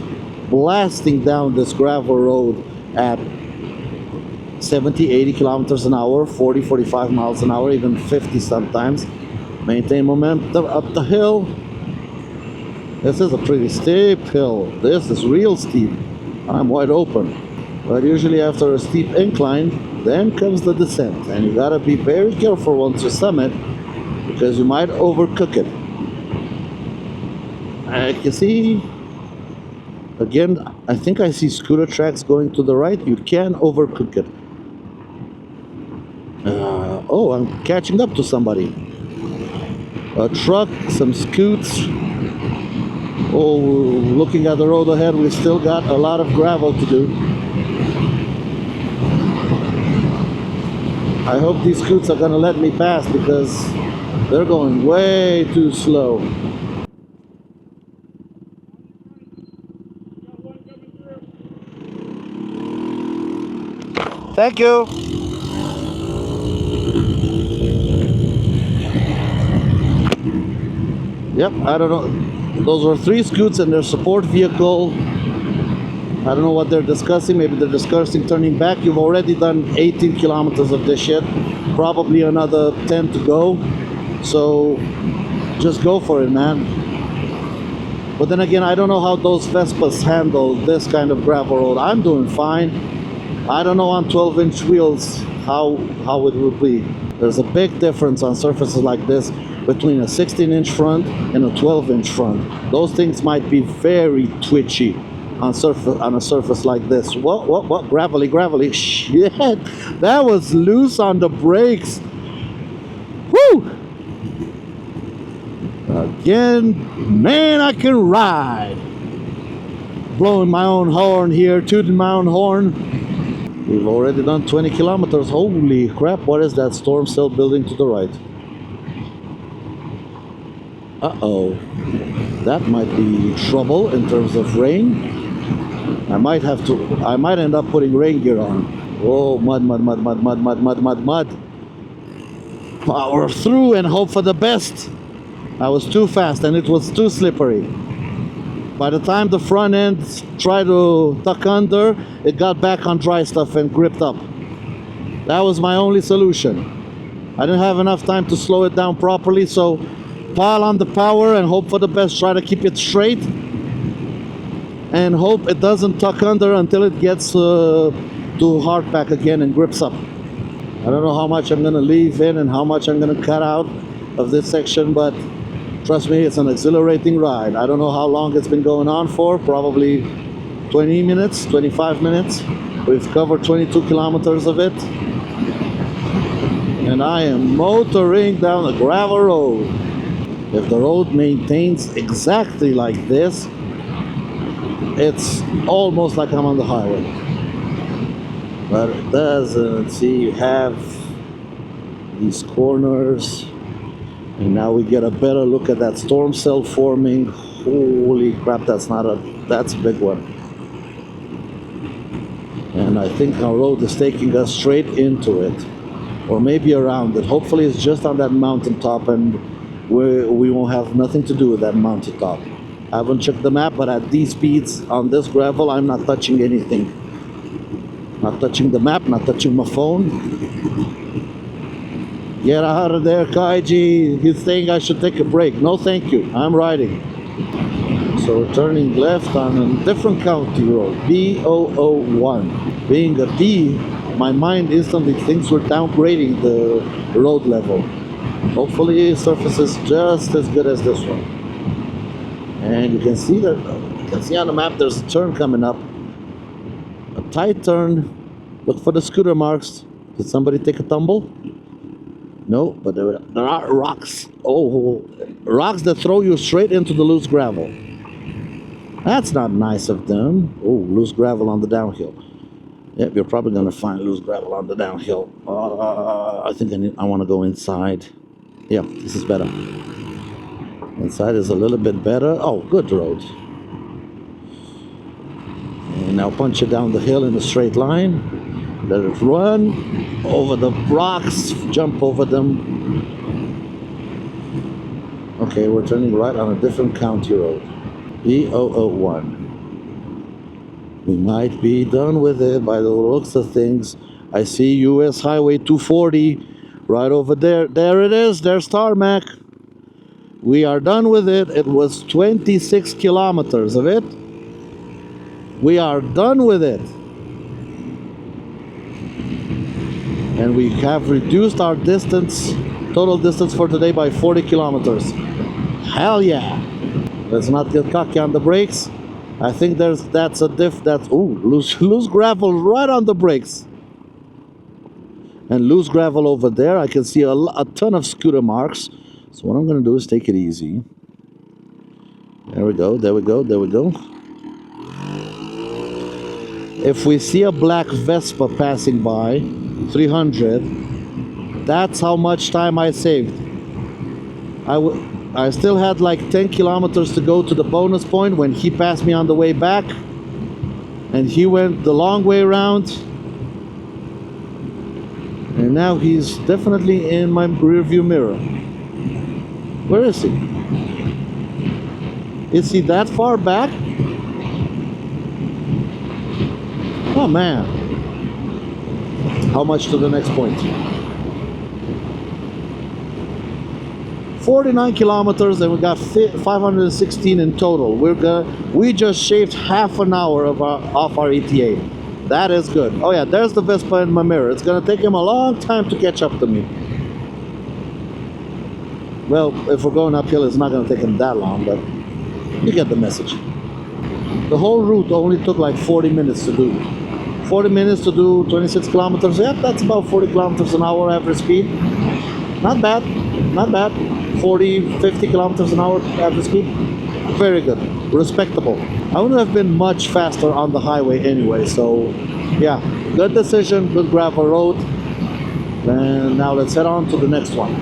blasting down this gravel road at 70, 80 kilometers an hour, 40, 45 miles an hour, even 50 sometimes. Maintain momentum up the hill. This is a pretty steep hill. This is real steep. I'm wide open. But usually after a steep incline, then comes the descent. And you gotta be very careful once you summit, because you might overcook it. You see, again, I think I see scooter tracks going to the right. You can overcook it. Oh, I'm catching up to somebody. A truck, some scoots. Oh, looking at the road ahead, we still got a lot of gravel to do. I hope these scoots are gonna let me pass because they're going way too slow. Thank you. Yep, I don't know. Those were 3 scoots and their support vehicle. I don't know what they're discussing. Maybe they're discussing turning back. You've already done 18 kilometers of this shit. Probably another 10 to go. So just go for it, man. But then again, I don't know how those Vespas handle this kind of gravel road. I'm doing fine. I don't know on 12-inch wheels how it would be. There's a big difference on surfaces like this between a 16-inch front and a 12-inch front. Those things might be very twitchy on a surface like this. What? Gravelly. Shit, that was loose on the brakes. Woo! Again, man, I can ride. Blowing my own horn here, tooting my own horn. We've already done 20 kilometers. Holy crap, what is that storm cell building to the right? Uh-oh. That might be trouble in terms of rain. I might end up putting rain gear on. Oh, mud. Power through and hope for the best. I was too fast and it was too slippery. By the time the front end tried to tuck under, it got back on dry stuff and gripped up. That was my only solution. I didn't have enough time to slow it down properly, so pile on the power and hope for the best. Try to keep it straight and hope it doesn't tuck under until it gets to hardpack again and grips up. I don't know how much I'm gonna leave in and how much I'm gonna cut out of this section, but trust me, it's an exhilarating ride. I don't know how long it's been going on for, probably 20 minutes, 25 minutes. We've covered 22 kilometers of it. And I am motoring down a gravel road. If the road maintains exactly like this, it's almost like I'm on the highway. But it doesn't. See, you have these corners. And now we get a better look at that storm cell forming. Holy crap, that's a big one. And I think our road is taking us straight into it. Or maybe around it. Hopefully it's just on that mountaintop and we won't have nothing to do with that mountaintop. I haven't checked the map, but at these speeds on this gravel, I'm not touching anything. Not touching the map, not touching my phone. Get out of there, Kaiji. He's saying I should take a break. No, thank you. I'm riding. So we're turning left on a different county road, B001. Being a B, my mind instantly thinks we're downgrading the road level. Hopefully, surface is just as good as this one. And you can see on the map there's a turn coming up. A tight turn. Look for the scooter marks. Did somebody take a tumble? No, but there are rocks. Oh, rocks that throw you straight into the loose gravel. That's not nice of them. Oh, loose gravel on the downhill. Yep, you're probably going to find loose gravel on the downhill. I think I want to go inside. Yeah, this is better. Inside is a little bit better. Oh, good road. And now punch it down the hill in a straight line. Let it run over the rocks, jump over them. Okay, we're turning right on a different county road. B001. We might be done with it by the looks of things. I see US Highway 240 right over there. There it is. There's tarmac. We are done with it. It was 26 kilometers of it. We are done with it. And we have reduced our distance, total distance for today by 40 kilometers. Hell yeah. Let's not get cocky on the brakes. I think that's a diff that's, ooh, loose gravel right on the brakes. And loose gravel over there. I can see a ton of scooter marks. So what I'm gonna do is take it easy. There we go, there we go, there we go. If we see a black Vespa passing by, 300, that's how much time I saved. I still had like 10 kilometers to go to the bonus point when he passed me on the way back. And he went the long way around. And now he's definitely in my rearview mirror. Where is he? Is he that far back? Oh man. How much to the next point? 49 kilometers, and we got 516 in total. We just shaved half an hour off our ETA. That is good. Oh yeah, there's the Vespa in my mirror. It's gonna take him a long time to catch up to me. Well, if we're going uphill, it's not gonna take him that long, but you get the message. The whole route only took like 40 minutes to do. 40 minutes to do 26 kilometers. Yep, that's about 40 kilometers an hour average speed. Not bad, not bad. 40, 50 kilometers an hour average speed. Very good, respectable. I wouldn't have been much faster on the highway anyway, so yeah, good decision, good gravel road. And now let's head on to the next one.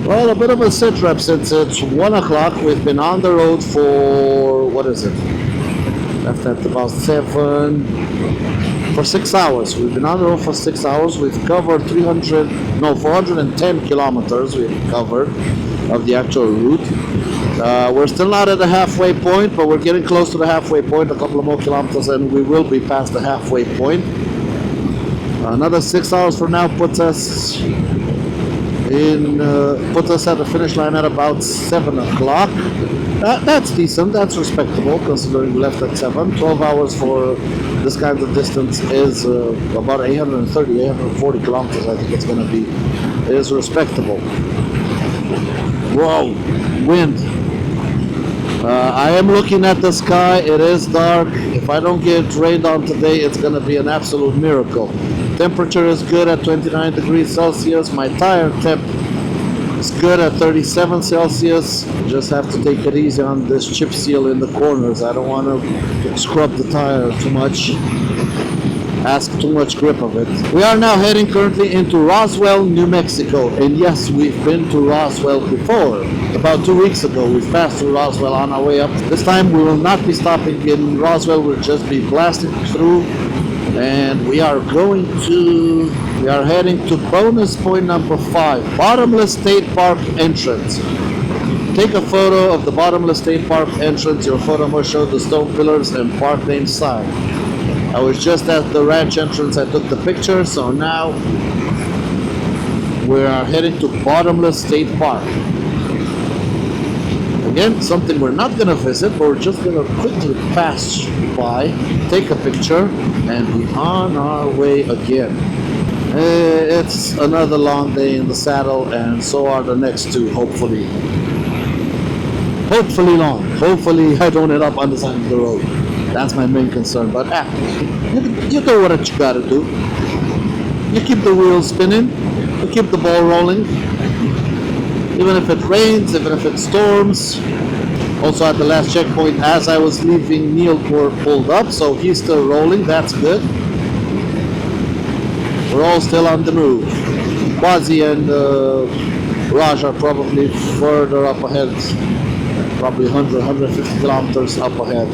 Well, a bit of a sit rep since it's 1 o'clock. We've been on the road for, what is it? Left at about 6 hours. We've been on the road for 6 hours. We've covered 410 kilometers we've covered of the actual route. We're still not at the halfway point, but we're getting close to the halfway point. A couple of more kilometers and we will be past the halfway point. Another 6 hours from now puts us at the finish line at about 7 o'clock. That's decent, that's respectable considering we left at 7. 12 hours for this kind of distance is about 830, 840 kilometers, I think it's going to be. It is respectable. Whoa, wind. I am looking at the sky, it is dark. If I don't get rained on today, it's going to be an absolute miracle. Temperature is good at 29 degrees Celsius. My tire temp is good at 37 Celsius. Just have to take it easy on this chip seal in the corners. I don't want to scrub the tire too much. Ask too much grip of it. We are now heading currently into Roswell, New Mexico. And yes, we've been to Roswell before. About 2 weeks ago, we passed through Roswell on our way up. This time we will not be stopping in Roswell. We'll just be blasting through. And we are heading to bonus point number 5, Bottomless State Park entrance. Take a photo of the Bottomless State Park entrance. Your photo must show the stone pillars and park name sign. I was just at the ranch entrance. I took the picture, so now we are heading to Bottomless State Park. Again, something we're not going to visit, but we're just going to quickly pass by, take a picture, and be on our way again. It's another long day in the saddle, and so are the next two, hopefully. Hopefully long. Hopefully I don't end up on the side of the road. That's my main concern, but you do what you gotta do. You keep the wheels spinning, you keep the ball rolling. Even if it rains, even if it storms. Also at the last checkpoint, as I was leaving, Neil pulled up, so he's still rolling, that's good. We're all still on the move. Quasi and Raj are probably further up ahead, probably 100, 150 kilometers up ahead.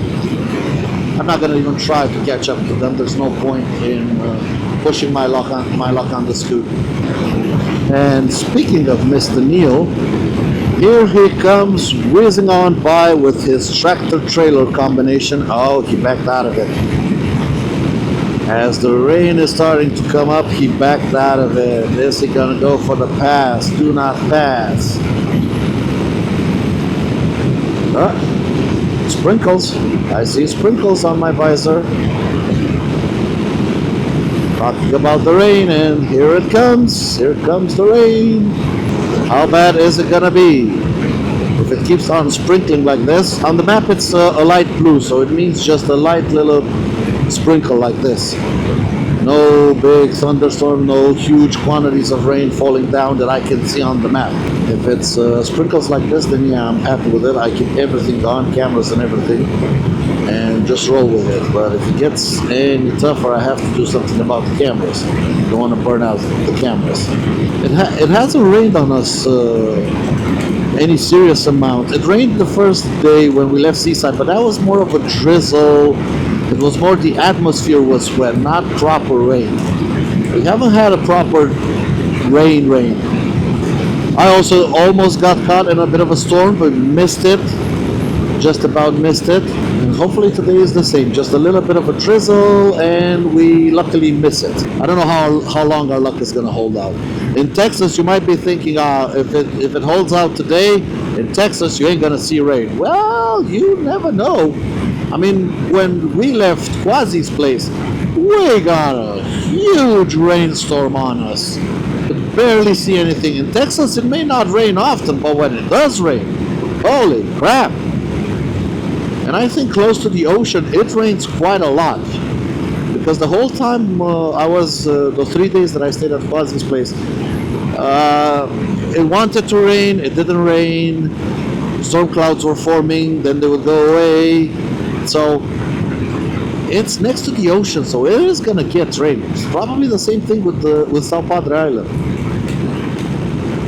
I'm not going to even try to catch up to them, there's no point in pushing my luck on the scoot. And speaking of Mr. Neil, here he comes whizzing on by with his tractor-trailer combination. Oh, he backed out of it. As the rain is starting to come up, he backed out of it. Is he gonna go for the pass? Do not pass. Sprinkles. I see sprinkles on my visor. Talking about the rain, and here it comes. Here comes the rain. How bad is it gonna be? If it keeps on sprinkling like this, on the map it's a light blue, so it means just a light little sprinkle like this. No big thunderstorm, no huge quantities of rain falling down that I can see on the map. If it's sprinkles like this, then yeah, I'm happy with it. I keep everything on, cameras and everything, and just roll with it. But if it gets any tougher, I have to do something about the cameras. Don't want to burn out the cameras. It hasn't rained on us any serious amount. It rained the first day when we left Seaside, but that was more of a drizzle. It was more the atmosphere was wet, not proper rain. We haven't had a proper rain. I also almost got caught in a bit of a storm, but missed it. Just about missed it. And hopefully today is the same. Just a little bit of a drizzle, and we luckily miss it. I don't know how long our luck is going to hold out. In Texas, you might be thinking, if it holds out today, in Texas, you ain't going to see rain. Well, you never know. I mean, when we left Quasi's place, we got a huge rainstorm on us. Could barely see anything. In Texas, it may not rain often, but when it does rain, holy crap. And I think close to the ocean, it rains quite a lot. Because the whole time I was, the 3 days that I stayed at Quasi's place, it wanted to rain, it didn't rain. Storm clouds were forming, then they would go away. So it's next to the ocean, so it is gonna get rain. It's probably the same thing with South Padre Island.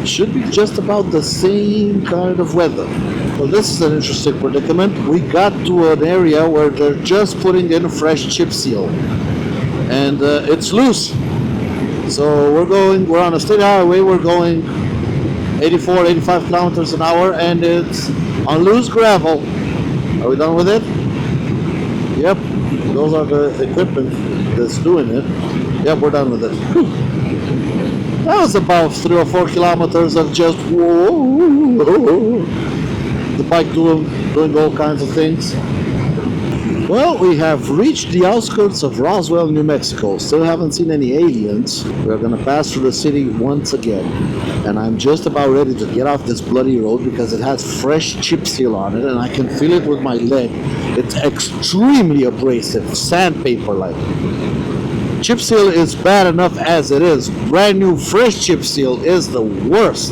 Should be just about the same kind of weather. Well, this is an interesting predicament. We got to an area where they're just putting in a fresh chip seal, and it's loose. So we're on a state highway. We're going 84, 85 kilometers an hour, and it's on loose gravel. Are we done with it? Yep, those are the equipment that's doing it. Yep, we're done with it. Whew. That was about 3 or 4 kilometers of just whoa, the bike doing all kinds of things. Well, we have reached the outskirts of Roswell, New Mexico. Still haven't seen any aliens. We're gonna pass through the city once again. And I'm just about ready to get off this bloody road because it has fresh chip seal on it and I can feel it with my leg. It's extremely abrasive, sandpaper-like. Chip seal is bad enough as it is. Brand new fresh chip seal is the worst.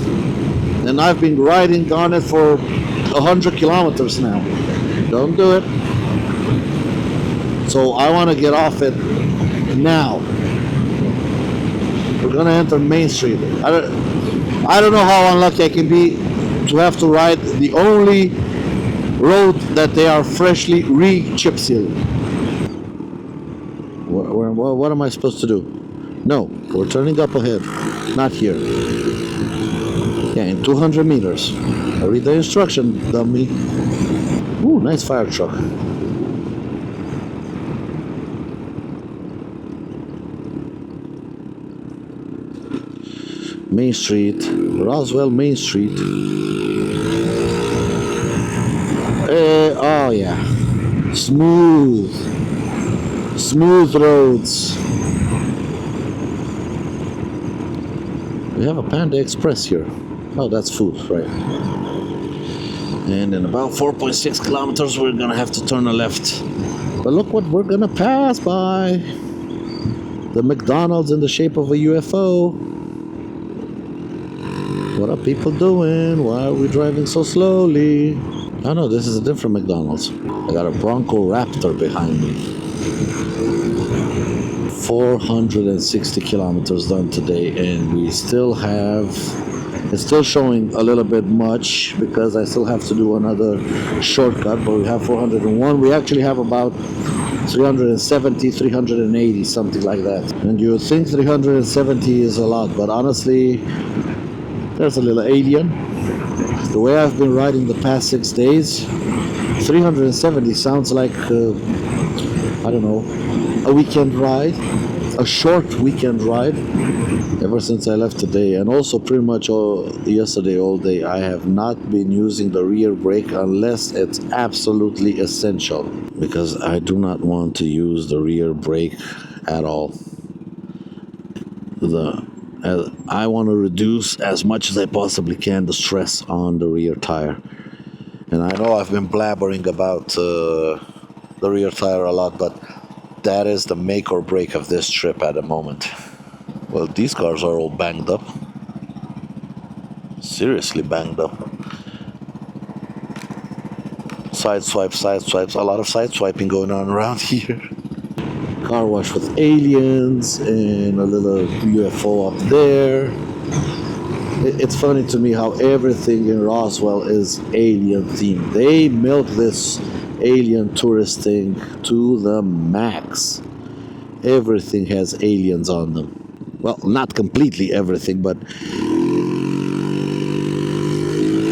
And I've been riding on it for 100 kilometers now. Don't do it. So I want to get off it now. We're gonna enter Main Street. I don't know how unlucky I can be to have to ride the only road that they are freshly re-chip sealed. What am I supposed to do? No, we're turning up ahead. Not here. Yeah, in 200 meters. I read the instruction, dummy. Ooh, nice fire truck. Main Street, Roswell Main Street. Oh yeah, smooth roads. We have a Panda Express here. Oh, that's food, right? And in about 4.6 kilometers, we're gonna have to turn a left. But look what we're gonna pass by. The McDonald's in the shape of a UFO. What are people doing? Why are we driving so slowly? Oh no, this is a different McDonald's. I got a Bronco Raptor behind me. 460 kilometers done today, and we still have, it's still showing a little bit much because I still have to do another shortcut, but we have 401. We actually have about 370, 380, something like that. And you would think 370 is a lot, but honestly, there's a little alien. The way I've been riding the past 6 days, 370 sounds like, I don't know, a weekend ride. a short weekend ride ever since I left today, and also pretty much yesterday all day. I have not been using the rear brake unless it's absolutely essential, because I do not want to use the rear brake at all. I want to reduce as much as I possibly can the stress on the rear tire. And I know I've been blabbering about the rear tire a lot, but that is the make or break of this trip at the moment. Well, these cars are all banged up. Seriously banged up. Side swipes, a lot of side swiping going on around here. Car wash with aliens and a little UFO up there. It's funny to me how everything in Roswell is alien themed. They milk this alien tourist thing to the max. Everything has aliens on them. Well, not completely everything, but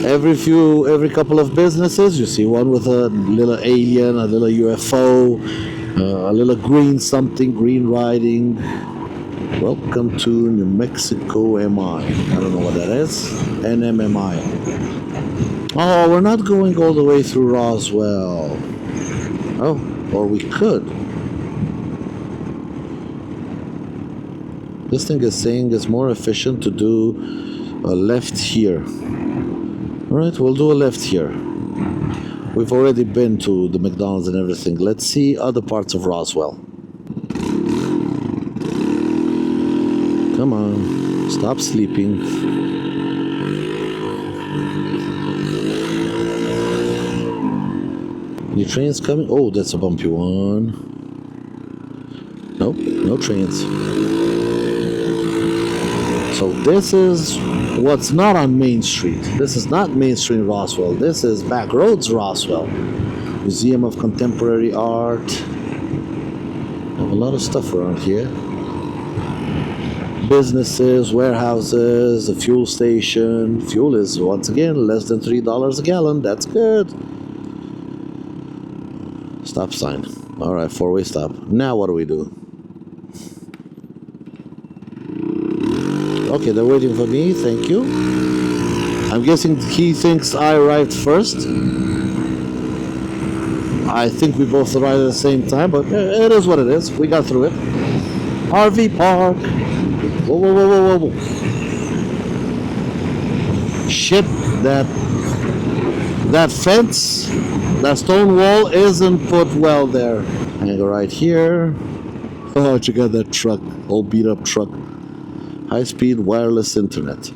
every couple of businesses you see one with a little alien, a little UFO, a little green something, green writing. Welcome to New Mexico MI. I don't know what that is. NMMI. Oh, we're not going all the way through Roswell. Oh, or we could. This thing is saying it's more efficient to do a left here. Alright, we'll do a left here. We've already been to the McDonald's and everything. Let's see other parts of Roswell. Come on, stop sleeping. Any trains coming? Oh, that's a bumpy one. Nope, no trains. So this is what's not on Main Street. This is not Main Street Roswell. This is Backroads Roswell. Museum of Contemporary Art. Have a lot of stuff around here. Businesses, warehouses, a fuel station. Fuel is, once again, less than $3 a gallon. That's good. Stop sign. Alright, four-way stop. Now what do we do? Okay, they're waiting for me. Thank you. I'm guessing he thinks I arrived first. I think we both arrived at the same time, but it is what it is. We got through it. RV park. Whoa, whoa, whoa, whoa, whoa. Shit, that fence, that stone wall isn't put well there. I'm gonna go right here. Oh, check out that truck, old beat up truck. High-speed wireless internet.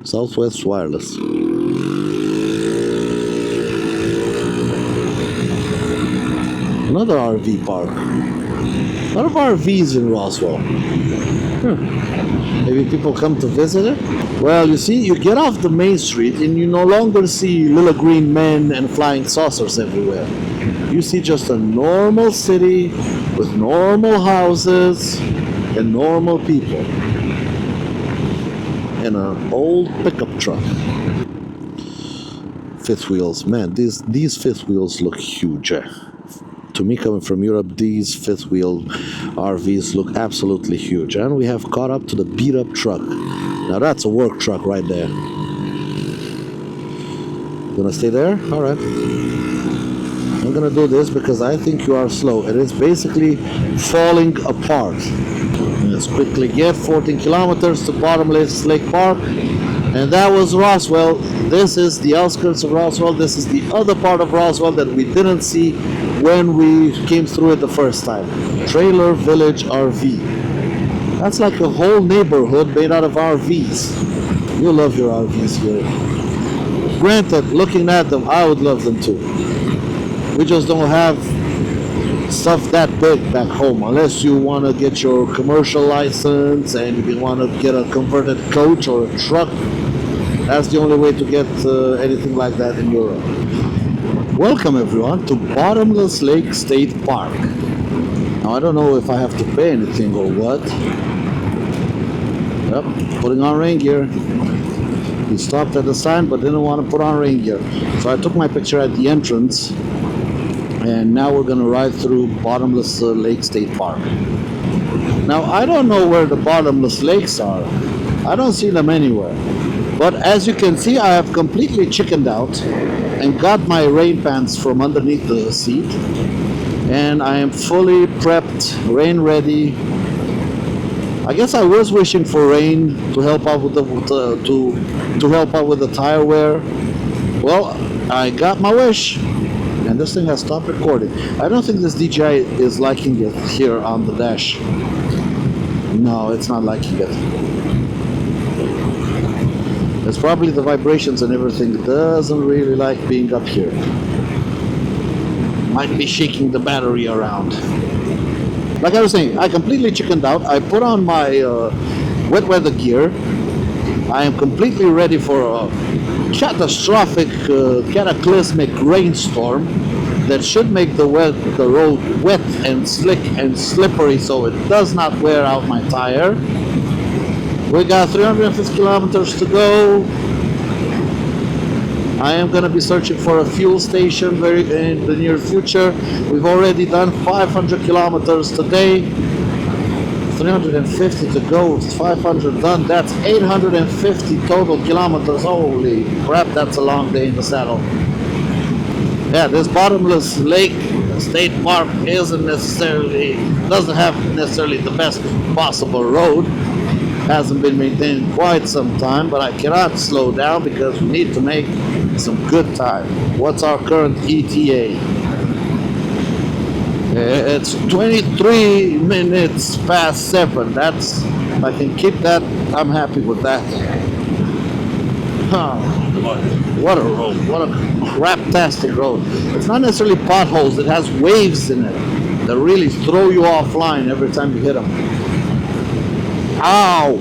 Southwest Wireless. Another RV park. A lot of RVs in Roswell. Maybe people come to visit it? Well, you see, you get off the main street and you no longer see little green men and flying saucers everywhere. You see just a normal city with normal houses and normal people. And an old pickup truck. Fifth wheels. Man, these fifth wheels look huge. To me, coming from Europe, these fifth wheel RVs look absolutely huge. And we have caught up to the beat up truck. Now that's a work truck right there. Gonna stay there? Alright. I'm gonna do this because I think you are slow. It is basically falling apart. Let's quickly get 14 kilometers to Bottomless Lake Park. And that was Roswell. This is the outskirts of Roswell. This is the other part of Roswell that we didn't see when we came through it the first time. Trailer Village RV. That's like a whole neighborhood made out of RVs. You love your RVs here. Granted, looking at them, I would love them too. We just don't have stuff that big back home, unless you want to get your commercial license and you want to get a converted coach or a truck. That's the only way to get anything like that in Europe. Welcome everyone to Bottomless Lake State Park. Now I don't know if I have to pay anything or what. Yep, putting on rain gear. He stopped at the sign but didn't want to put on rain gear. So I took my picture at the entrance. And now we're going to ride through Bottomless Lake State Park. Now, I don't know where the bottomless lakes are. I don't see them anywhere. But as you can see, I have completely chickened out and got my rain pants from underneath the seat. And I am fully prepped, rain ready. I guess I was wishing for rain to help out with to help out with the tire wear. Well, I got my wish, and this thing has stopped recording. I don't think this DJI is liking it here on the dash. No, it's not liking it. It's probably the vibrations and everything. It doesn't really like being up here. Might be shaking the battery around. Like I was saying, I completely chickened out. I put on my wet weather gear. I am completely ready for a catastrophic, cataclysmic rainstorm that should make the road wet and slick and slippery so it does not wear out my tire. We got 350 kilometers to go. I am going to be searching for a fuel station very in the near future. We've already done 500 kilometers today. 350 to go, 500 done. That's 850 total kilometers. Holy crap, that's a long day in the saddle. Yeah, this Bottomless Lake State Park doesn't have necessarily the best possible road. Hasn't been maintained in quite some time, but I cannot slow down because we need to make some good time. What's our current ETA? It's 23 minutes past 7. That's, if I can keep that, I'm happy with that. Oh, what a road. What a craptastic road. It's not necessarily potholes. It has waves in it that really throw you offline every time you hit them. Ow!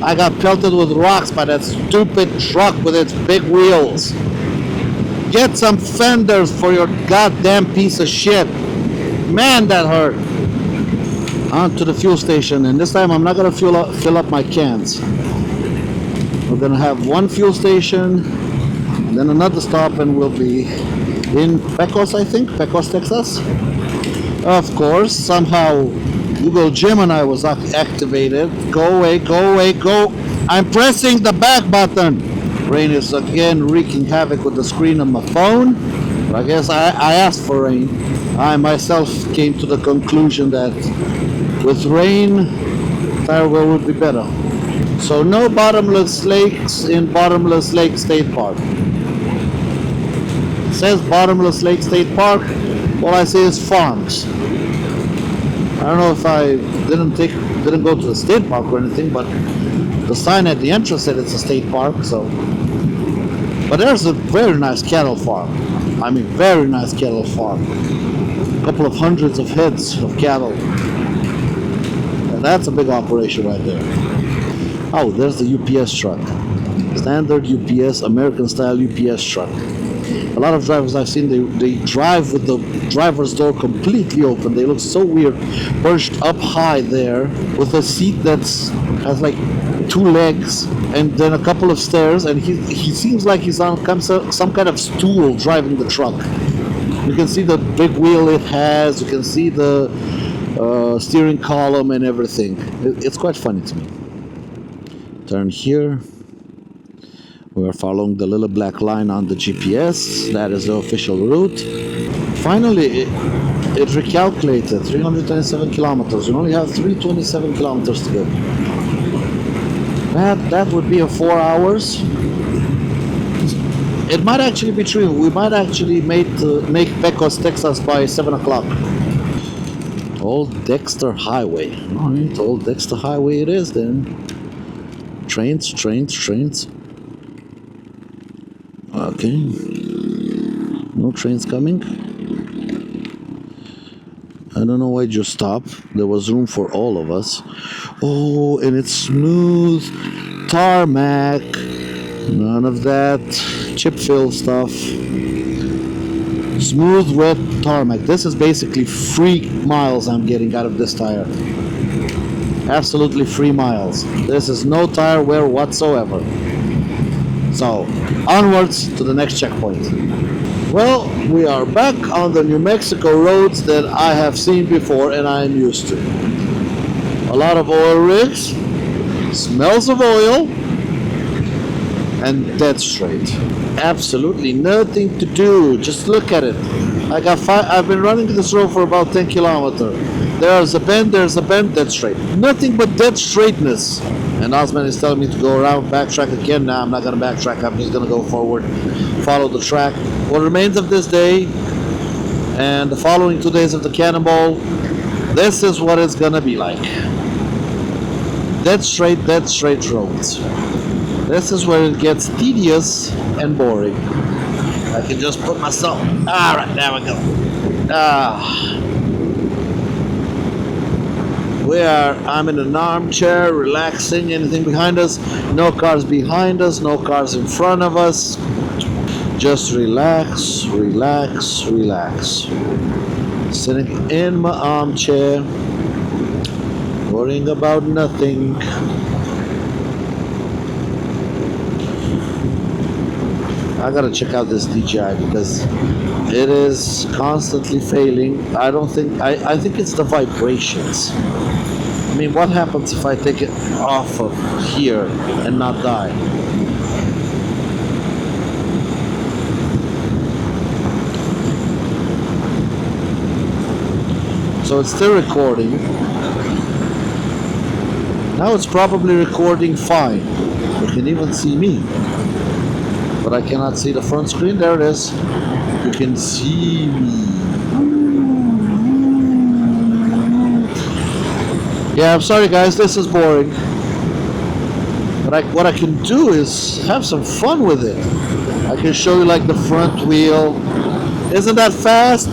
I got pelted with rocks by that stupid truck with its big wheels. Get some fenders for your goddamn piece of shit. Man, that hurt. On to the fuel station, and this time I'm not gonna fill up my cans. We're gonna have one fuel station, and then another stop, and we'll be in Pecos, I think, Pecos, Texas. Of course, somehow Google Gemini was activated. Go away, go away, go. I'm pressing the back button. Rain is again wreaking havoc with the screen on my phone. But I guess I asked for rain. I myself came to the conclusion that with rain, tire wear would be better. So no bottomless lakes in Bottomless Lake State Park. It says Bottomless Lake State Park. All I see is farms. I don't know if I didn't go to the state park or anything, but the sign at the entrance said it's a state park. So, but there's a very nice cattle farm. I mean, very nice cattle farm. A couple of hundreds of heads of cattle, and that's a big operation right there. Oh, there's the UPS truck. Standard UPS, American style UPS truck. A lot of drivers I've seen, they drive with the driver's door completely open. They look so weird, perched up high there with a seat has like 2 legs and then a couple of stairs, and he seems like he's on some kind of stool driving the truck. You can see the big wheel it has, you can see the steering column and everything. It's quite funny to me. Turn here. We are following the little black line on the GPS. That is the official route. Finally, it recalculated 327 kilometers. We only have 327 kilometers to go. That would be 4 hours. It might actually be true. We might actually make Pecos, Texas by 7 o'clock. Old Dexter Highway. Alright, Old Dexter Highway it is then. Trains. Okay. No trains coming. I don't know why you stopped. There was room for all of us. Oh, and it's smooth tarmac. None of that chip fill stuff. Smooth wet tarmac. This is basically free miles I'm getting out of this tire. Absolutely free miles. This is no tire wear whatsoever. So, onwards to the next checkpoint. Well, we are back on the New Mexico roads that I have seen before and I am used to. a lot of oil rigs, smells of oil, and dead straight. Absolutely nothing to do. Just look at it. I've been running this road for about 10 kilometers. There's a bend, dead straight. Nothing but dead straightness. And Osman is telling me to go around, backtrack again. Nah, I'm not going to backtrack. I'm just going to go forward, follow the track. What remains of this day and the following 2 days of the Cannonball, this is what it's going to be like. Dead straight roads. This is where it gets tedious and boring. I can just put myself. Alright, there we go. I'm in an armchair, relaxing. Anything behind us? No cars behind us, no cars in front of us. Just relax. Sitting in my armchair, worrying about nothing. I gotta check out this DJI because it is constantly failing. I think it's the vibrations. I mean, what happens if I take it off of here and not die? So it's still recording. Now it's probably recording fine. You can even see me. But I cannot see the front screen. There it is. You can see me. Yeah, I'm sorry guys, this is boring. But what I can do is have some fun with it. I can show you like the front wheel. Isn't that fast?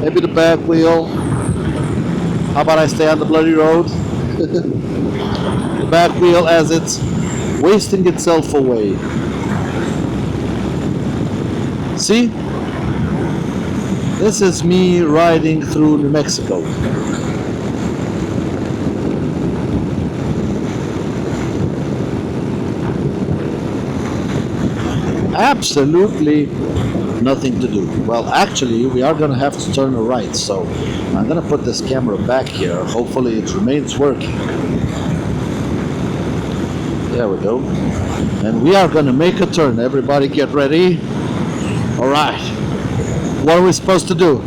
Maybe the back wheel. How about I stay on the bloody road? The back wheel as it's wasting itself away. See? This is me riding through New Mexico. Absolutely nothing to do. Well, actually, we are going to have to turn right, so I'm going to put this camera back here. Hopefully it remains working. There we go. And we are going to make a turn. Everybody get ready. All right. What are we supposed to do?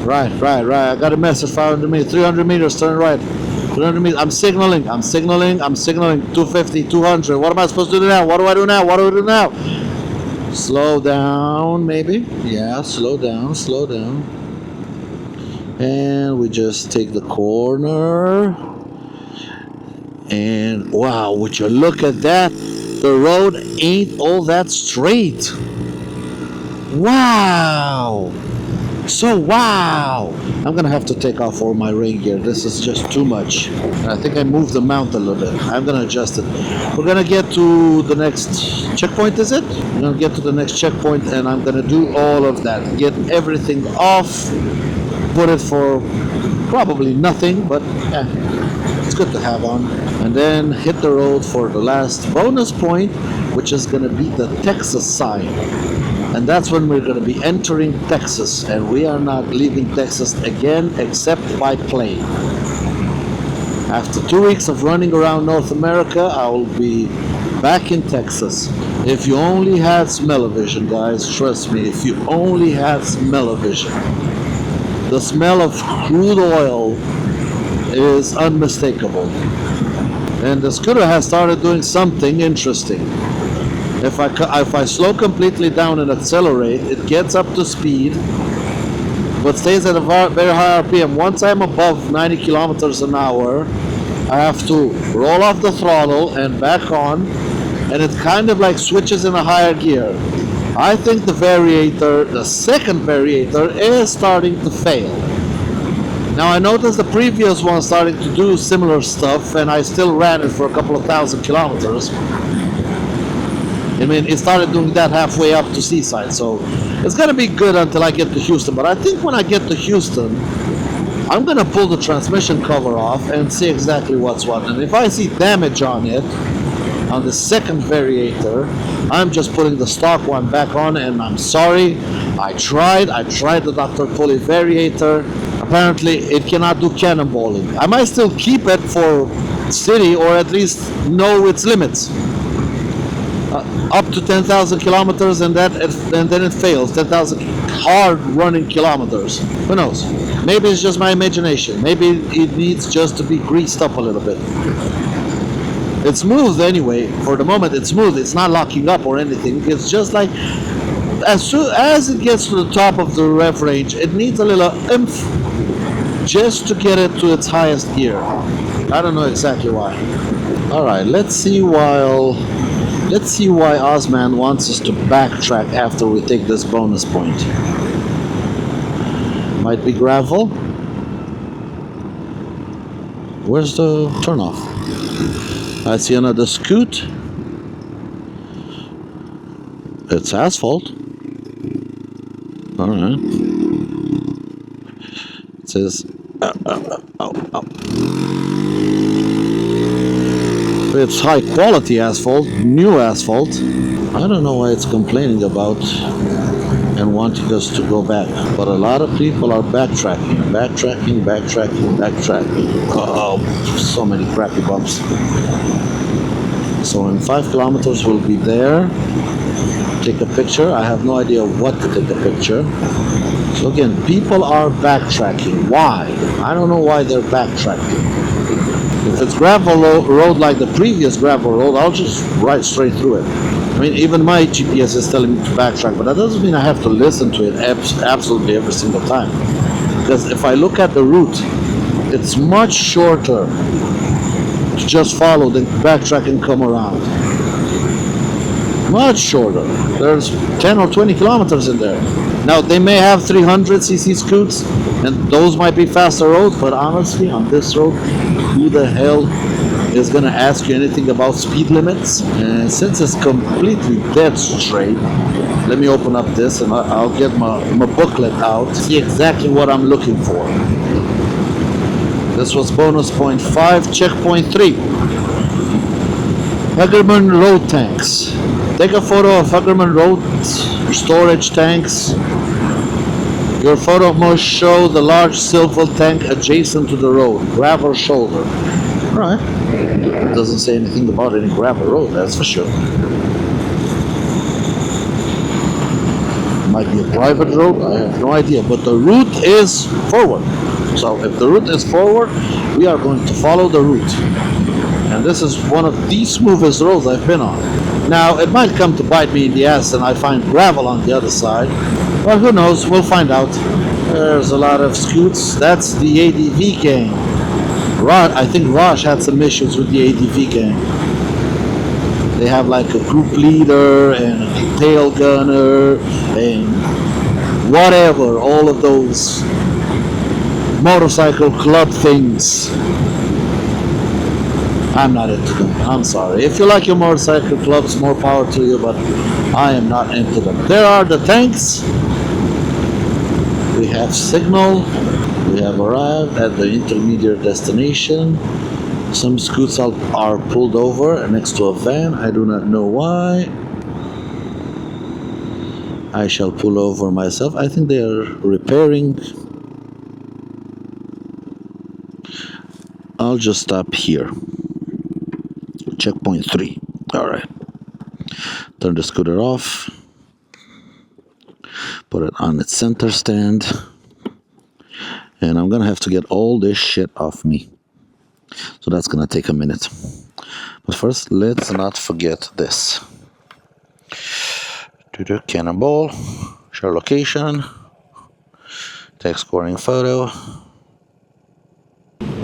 Right. I got a message. 500 meters, 300 meters, turn right. 300 meters. I'm signaling. 250, 200. What am I supposed to do now? What do I do now? Slow down, maybe. Yeah, slow down. And we just take the corner. And wow, would you look at that? The road ain't all that straight. Wow. So wow. I'm gonna have to take off all my rain gear. This is just too much. I think I moved the mount a little bit. I'm gonna adjust it. We're gonna get to the next checkpoint, is it? We're gonna get to the next checkpoint and I'm gonna do all of that. Get everything off. Put it for probably nothing, but yeah, it's good to have on. And then hit the road for the last bonus point, which is gonna be the Texas sign. And that's when we're going to be entering Texas, and we are not leaving Texas again except by plane. After 2 weeks of running around North America, I will be back in Texas. If you only had smell-o-vision, guys, trust me, if you only had smell-o-vision, the smell of crude oil is unmistakable. And the scooter has started doing something interesting. If I slow completely down and accelerate, it gets up to speed, but stays at a very high RPM. Once I'm above 90 kilometers an hour, I have to roll off the throttle and back on, and it kind of like switches in a higher gear. I think the second variator, is starting to fail. Now I noticed the previous one starting to do similar stuff, and I still ran it for a couple of thousand kilometers. I mean, it started doing that halfway up to Seaside, so it's gonna be good until I get to Houston. But I think when I get to Houston, I'm gonna pull the transmission cover off and see exactly what's what. And if I see damage on it, on the second variator, I'm just putting the stock one back on, and I'm sorry. I tried the Dr. Pulley variator. I'm apparently it cannot do cannonballing. I might still keep it for city, or at least know its limits. Up to 10,000 kilometers, and then it fails. 10,000 hard running kilometers. Who knows? Maybe it's just my imagination. Maybe it needs just to be greased up a little bit. It's smooth anyway. For the moment, it's smooth. It's not locking up or anything. It's just like as soon as it gets to the top of the rev range, it needs a little oomph just to get it to its highest gear. I don't know exactly why. All right, let's see why Ozman wants us to backtrack after we take this bonus point. Might be gravel. Where's the turnoff? I see another scoot. It's asphalt. Alright. It says it's high quality asphalt, new asphalt. I don't know why it's complaining about and wanting us to go back, but a lot of people are backtracking. Oh, so many crappy bumps. So in 5 kilometers we'll be there. Take a picture. I have no idea what to take a picture. So again, people are backtracking. Why? I don't know why they're backtracking. If it's gravel road like the previous gravel road, I'll just ride straight through it. I mean, even my GPS is telling me to backtrack, but that doesn't mean I have to listen to it absolutely every single time. Because if I look at the route, it's much shorter to just follow than backtrack and come around. Much shorter. There's 10 or 20 kilometers in there. Now, they may have 300cc scoots, and those might be faster roads, but honestly, on this road, who the hell is going to ask you anything about speed limits? And since it's completely dead straight, let me open up this and I'll get my booklet out, see exactly what I'm looking for. This was bonus point 5, checkpoint 3. Huggerman road tanks. Take a photo of Huggerman road storage tanks. Your photo must show the large silver tank adjacent to the road, gravel shoulder. Alright. It doesn't say anything about any gravel road, that's for sure. Might be a private road, I have no idea, but the route is forward. So if the route is forward, we are going to follow the route. And this is one of the smoothest roads I've been on. Now, it might come to bite me in the ass and I find gravel on the other side. But who knows, we'll find out. There's a lot of scoots. That's the ADV gang. I think Raj had some issues with the ADV gang. They have like a group leader and a tail gunner and whatever, all of those motorcycle club things. I'm not into them. I'm sorry. If you like your motorcycle clubs, more power to you, but I am not into them. There are the tanks. We have signal. We have arrived at the intermediate destination. Some scoots are pulled over next to a van. I do not know why. I shall pull over myself. I think they are repairing. I'll just stop here. Checkpoint 3. Alright. Turn the scooter off. Put it on its center stand. And I'm gonna have to get all this shit off me. So that's gonna take a minute. But first, let's not forget this. Scooter Cannonball. Share location. Take scoring photo.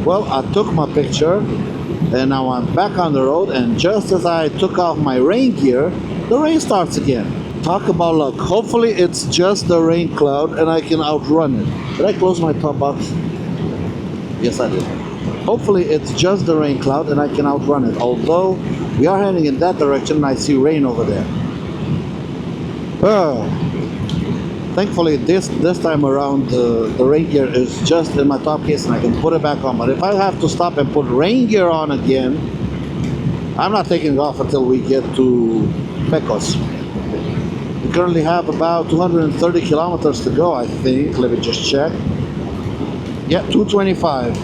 Well, I took my picture. And now I'm back on the road, and just as I took off my rain gear, the rain starts again. Talk about luck. Hopefully it's just the rain cloud and I can outrun it. Did I close my top box? Yes, I did. Hopefully it's just the rain cloud and I can outrun it. Although we are heading in that direction and I see rain over there. Thankfully this time around the rain gear is just in my top case and I can put it back on. But if I have to stop and put rain gear on again, I'm not taking it off until we get to Pecos. We currently have about 230 kilometers to go, I think. Let me just check. Yeah, 225.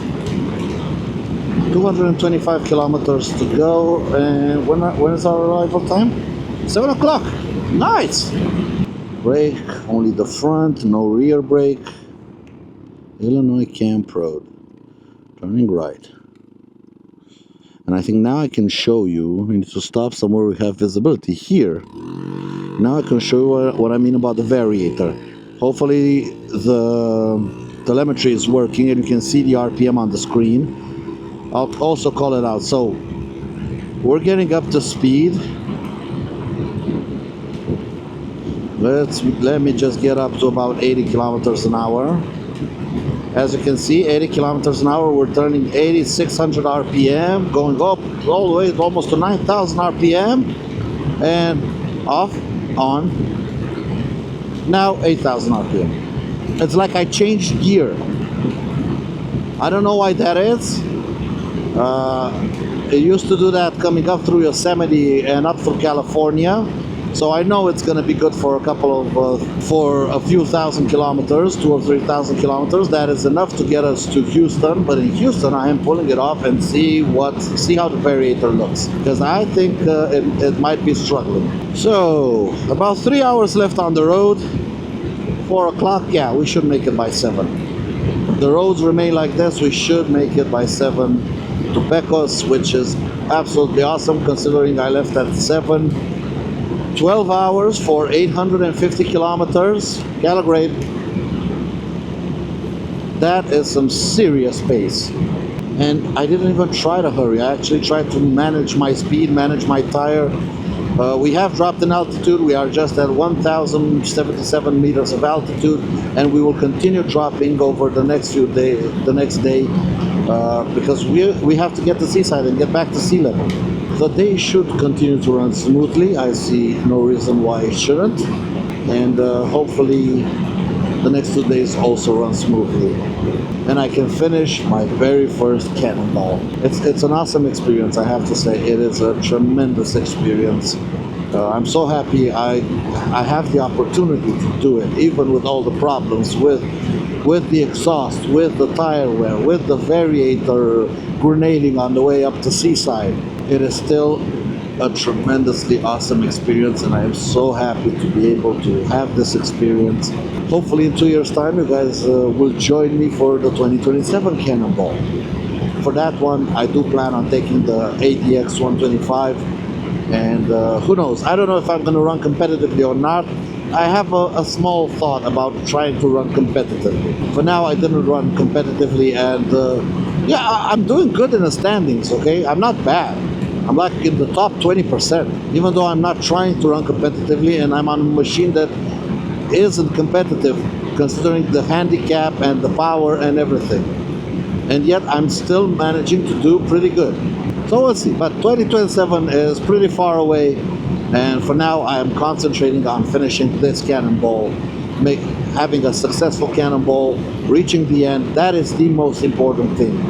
225 kilometers to go. And when is our arrival time? 7 o'clock. Nice. Brake, only the front, no rear brake. Illinois Camp Road. Turning right. And I think now I can show you. We need to stop somewhere we have visibility. Here. Now I can show you what I mean about the variator. Hopefully the telemetry is working and you can see the RPM on the screen. I'll also call it out. So we're getting up to speed. Let me just get up to about 80 kilometers an hour. As you can see, 80 kilometers an hour, we're turning 8,600 RPM, going up all the way almost to 9,000 RPM, and off, on, now 8,000 RPM. It's like I changed gear. I don't know why that is. It used to do that coming up through Yosemite and up through California. So I know it's going to be good for for a few thousand kilometers, 2,000 or 3,000 kilometers. That is enough to get us to Houston. But in Houston, I am pulling it off and see how the variator looks, because I think it might be struggling. So about 3 hours left on the road. 4 o'clock. Yeah, we should make it by 7. The roads remain like this. We should make it by 7 to Pecos, which is absolutely awesome considering I left at 7. 12 hours for 850 kilometers. Calibrate. That is some serious pace. And I didn't even try to hurry. I actually tried to manage my speed, manage my tire. We have dropped in altitude. We are just at 1,077 meters of altitude, and we will continue dropping over the next day, because we have to get to seaside and get back to sea level. The day should continue to run smoothly. I see no reason why it shouldn't. And hopefully the next 2 days also run smoothly. And I can finish my very first cannonball. It's an awesome experience, I have to say. It is a tremendous experience. I'm so happy I have the opportunity to do it, even with all the problems with the exhaust, with the tire wear, with the variator grenading on the way up to seaside. It is still a tremendously awesome experience, and I am so happy to be able to have this experience. Hopefully in 2 years' time you guys will join me for the 2027 Cannonball. For that one, I do plan on taking the ADX 125, and who knows, I don't know if I'm going to run competitively or not. I have a small thought about trying to run competitively. For now, I didn't run competitively, and yeah, I'm doing good in the standings, okay? I'm not bad. I'm like in the top 20%, even though I'm not trying to run competitively, and I'm on a machine that isn't competitive considering the handicap and the power and everything. And yet I'm still managing to do pretty good. So we'll see. But 2027 is pretty far away, and for now I am concentrating on finishing this cannonball, having a successful cannonball, reaching the end. That is the most important thing.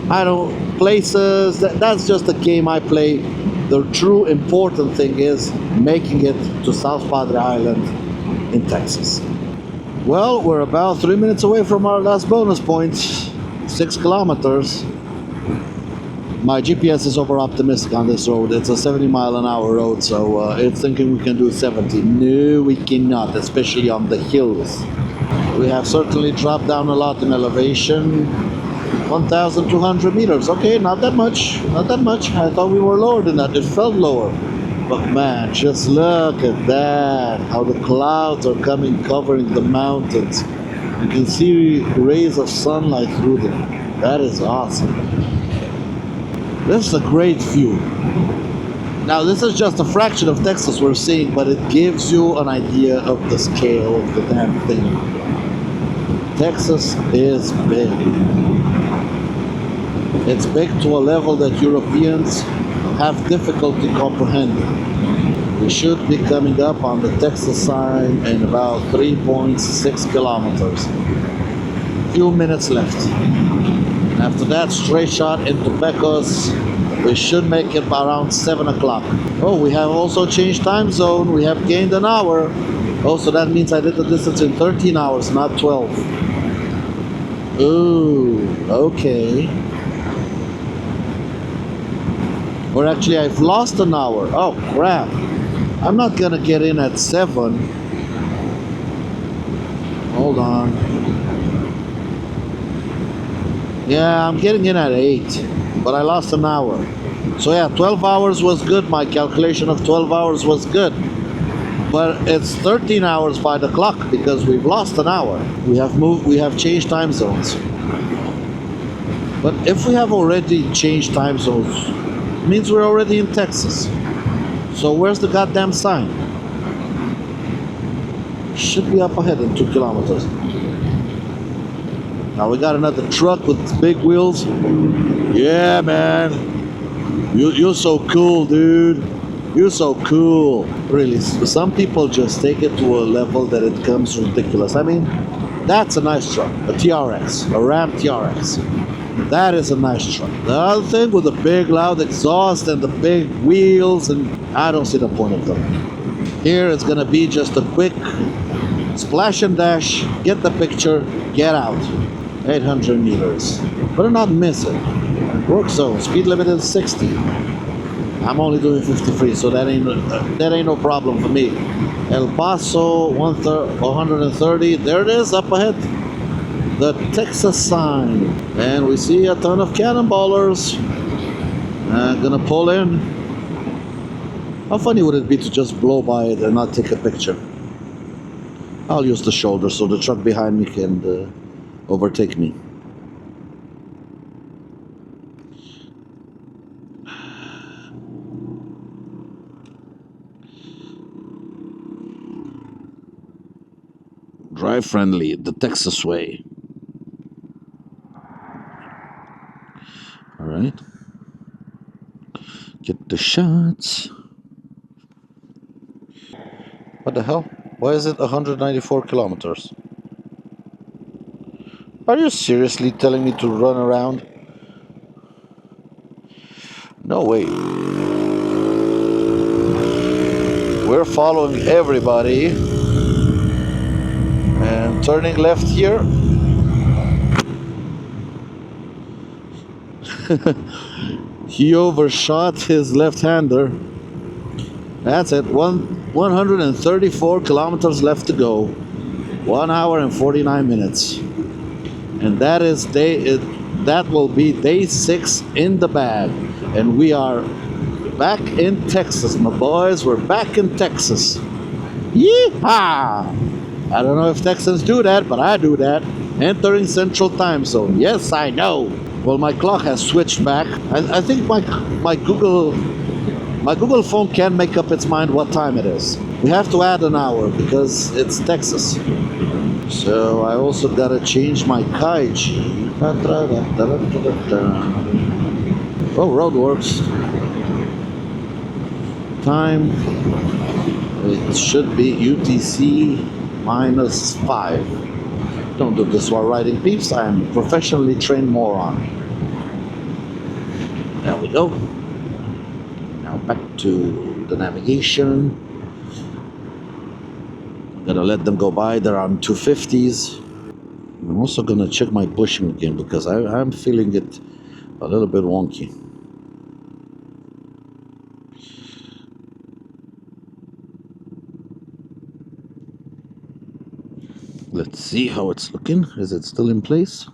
I don't places, that's just a game I play. The true important thing is making it to South Padre Island in Texas. Well, we're about 3 minutes away from our last bonus point, 6 kilometers. My GPS is over optimistic on this road. It's a 70-mile-an-hour road, so it's thinking we can do 70. No, we cannot, especially on the hills. We have certainly dropped down a lot in elevation. 1,200 meters. Okay, not that much. Not that much. I thought we were lower than that. It felt lower. But man, just look at that. How the clouds are coming, covering the mountains. You can see rays of sunlight through them. That is awesome. This is a great view. Now, this is just a fraction of Texas we're seeing, but it gives you an idea of the scale of the damn thing. Texas is big. It's big to a level that Europeans have difficulty comprehending. We should be coming up on the Texas sign in about 3.6 kilometers. Few minutes left. After that, straight shot into Pecos. We should make it around 7 o'clock. Oh, we have also changed time zone. We have gained an hour. Oh, so that means I did the distance in 13 hours, not 12. Ooh, okay. Or actually, I've lost an hour. Oh, crap. I'm not gonna get in at 7. Hold on. Yeah, I'm getting in at 8. But I lost an hour. So yeah, 12 hours was good. My calculation of 12 hours was good. But it's 13 hours by the clock because we've lost an hour. We have changed time zones. But if we have already changed time zones, it means we're already in Texas. So where's the goddamn sign? Should be up ahead in 2 kilometers. Now we got another truck with big wheels. Yeah, man. You're so cool, dude. You're so cool. Really, some people just take it to a level that it becomes ridiculous. I mean, that's a nice truck. A TRX, a Ram TRX. That is a nice truck. The other thing with the big loud exhaust and the big wheels, and I don't see the point of them. Here it's gonna be just a quick splash and dash, get the picture, get out. 800 meters. But I'm not missing. Work zone, speed limit is 60. I'm only doing 53, so that ain't no problem for me. El Paso, 130. There it is, up ahead. The Texas sign. And we see a ton of cannonballers. Gonna pull in. How funny would it be to just blow by it and not take a picture? I'll use the shoulder so the truck behind me can overtake me. Drive friendly, the Texas way. All right. Get the shots. What the hell? Why is it 194 kilometers? Are you seriously telling me to run around? No way. We're following everybody. And turning left here. He overshot his left-hander. That's it. 134 kilometers left to go. 1 hour and 49 minutes. And that will be day 6 in the bag. And we are back in Texas, my boys. We're back in Texas. Yeehaw! I don't know if Texans do that, but I do that. Entering Central Time Zone. Yes, I know. Well, my clock has switched back. I think my Google phone can't make up its mind what time it is. We have to add an hour because it's Texas. So I also gotta change my kaiji. Oh, roadworks. Time. It should be UTC -5. Don't do this while riding, peeps. I am a professionally trained moron. There we go. Now back to the navigation. Gonna let them go by. They're on 250s. I'm also gonna check my bushing again because I'm feeling it a little bit wonky. Let's see how it's looking. Is it still in place?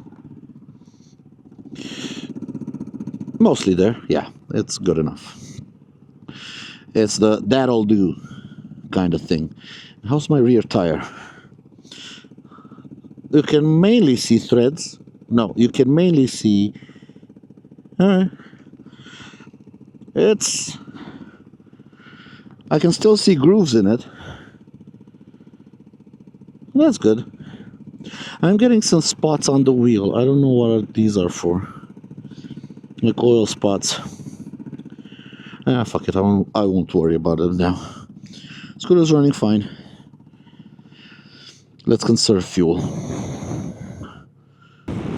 Mostly there. Yeah, it's good enough. It's the that'll do kind of thing. How's my rear tire? You can mainly see threads. No, you can mainly see... I can still see grooves in it. That's good. I'm getting some spots on the wheel. I don't know what these are for. Like oil spots. Fuck it. I won't worry about it now. Scooter's running fine. Let's conserve fuel.